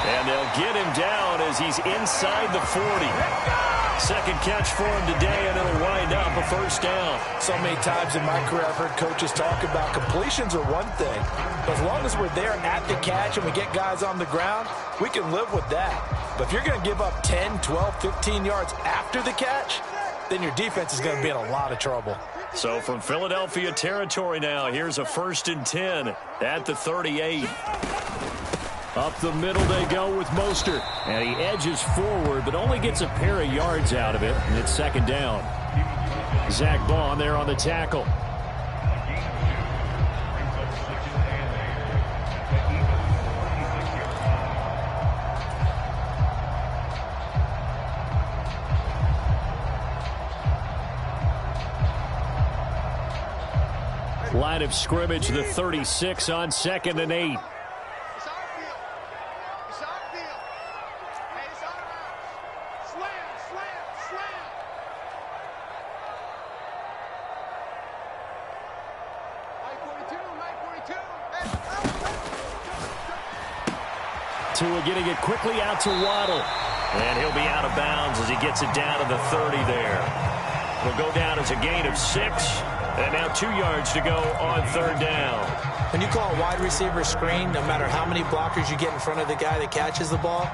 And they'll get him down as he's inside the 40. 2nd catch for him today, and it'll wind up a 1st down. So many times in my career I've heard coaches talk about completions are one thing. But as long as we're there at the catch and we get guys on the ground, we can live with that. But if you're going to give up 10, 12, 15 yards after the catch, then your defense is going to be in a lot of trouble. So from Philadelphia territory now, here's a 1st and 10 at the 38. Up the middle they go with Mostert. And he edges forward, but only gets a pair of yards out of it. And it's 2nd down. Zach Bond there on the tackle. Line of scrimmage, the 36 on 2nd and 8. Tua getting it quickly out to Waddle. And he'll be out of bounds as he gets it down to the 30 there. Will go down as a gain of 6. And now 2 yards to go on 3rd down. When you call a wide receiver screen, no matter how many blockers you get in front of the guy that catches the ball,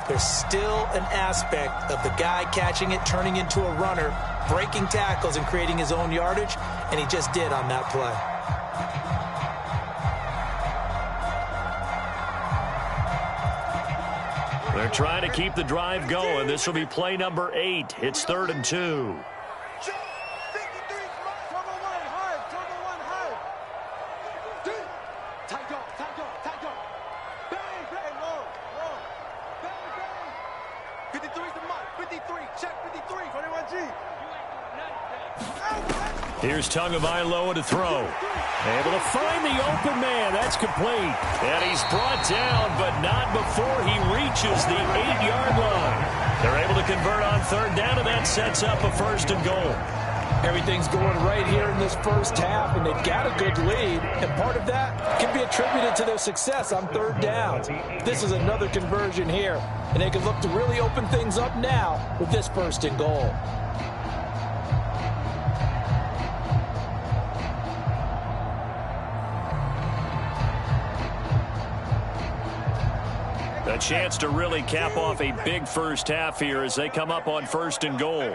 there's still an aspect of the guy catching it, turning into a runner, breaking tackles and creating his own yardage, and he just did on that play. They're trying to keep the drive going. This will be play number 8. It's 3rd and 2. Here's Tagovailoa to throw. Able to find the open man. That's complete. And he's brought down, but not before he reaches the 8-yard line. They're able to convert on 3rd down, and that sets up a 1st and goal. Everything's going right here in this first half, and they've got a good lead. And part of that can be attributed to their success on 3rd downs. This is another conversion here, and they can look to really open things up now with this 1st and goal. A chance to really cap off a big first half here as they come up on 1st and goal.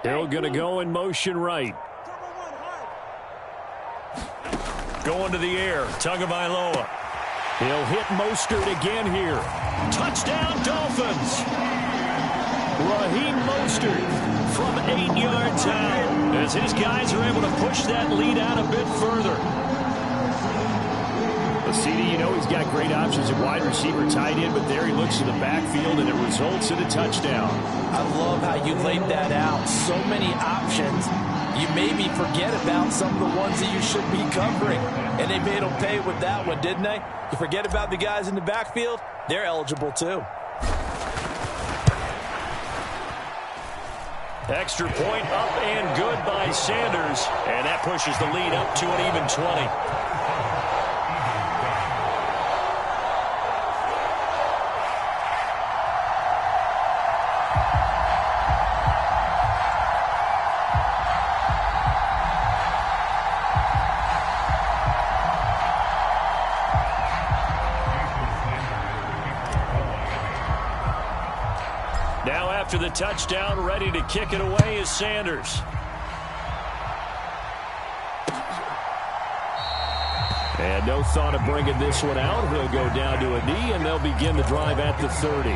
Hill going to go in motion right. Going to the air. Tagovailoa. He'll hit Mostert again here. Touchdown, Dolphins. Raheem Mostert from 8 yards out as his guys are able to push that lead out a bit further. CD, you know he's got great options at wide receiver, tight end, but there he looks to the backfield, and it results in a touchdown. I love how you laid that out. So many options. You maybe forget about some of the ones that you should be covering. And they made them pay with that one, didn't they? You forget about the guys in the backfield, they're eligible too. Extra point up and good by Sanders. And that pushes the lead up to an even 20. After the touchdown, ready to kick it away is Sanders. And no thought of bringing this one out. He'll go down to a knee, and they'll begin the drive at the 30.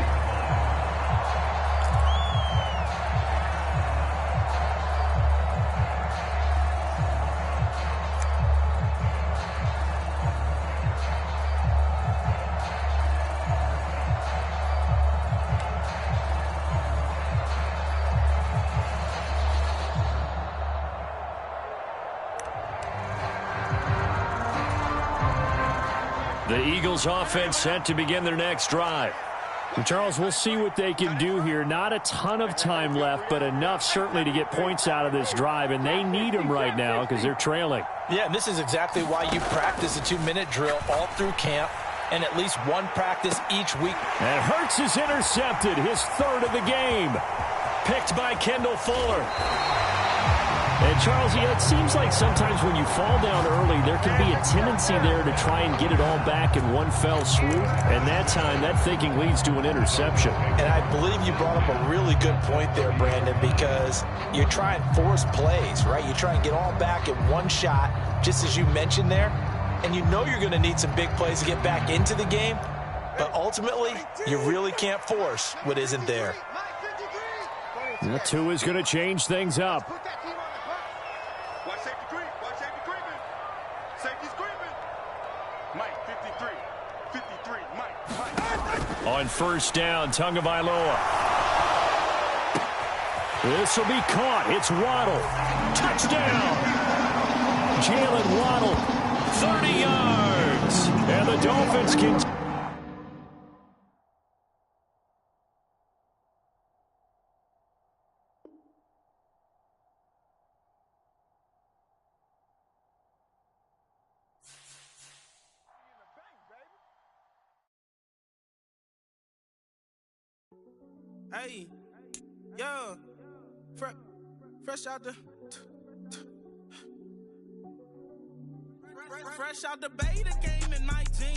The Eagles offense set to begin their next drive. And Charles, we'll see what they can do here. Not a ton of time left, but enough certainly to get points out of this drive, and they need them right now because they're trailing. Yeah, and this is exactly why you practice a 2-minute drill all through camp and at least one practice each week. And Hurts is intercepted, his third of the game. Picked by Kendall Fuller. And, Charles, it seems like sometimes when you fall down early, there can be a tendency there to try and get it all back in one fell swoop. And that time, that thinking leads to an interception. And I believe you brought up a really good point there, Brandon, because you try and force plays, right? You try and get all back in one shot, just as you mentioned there. And you know you're going to need some big plays to get back into the game. But ultimately, you really can't force what isn't there. The two is going to change things up. On first down, Tagovailoa. This will be caught. It's Waddle. Touchdown! Jalen Waddle. 30 yards. And the Dolphins can... Hey, yo, fresh out the beta game in my jeans.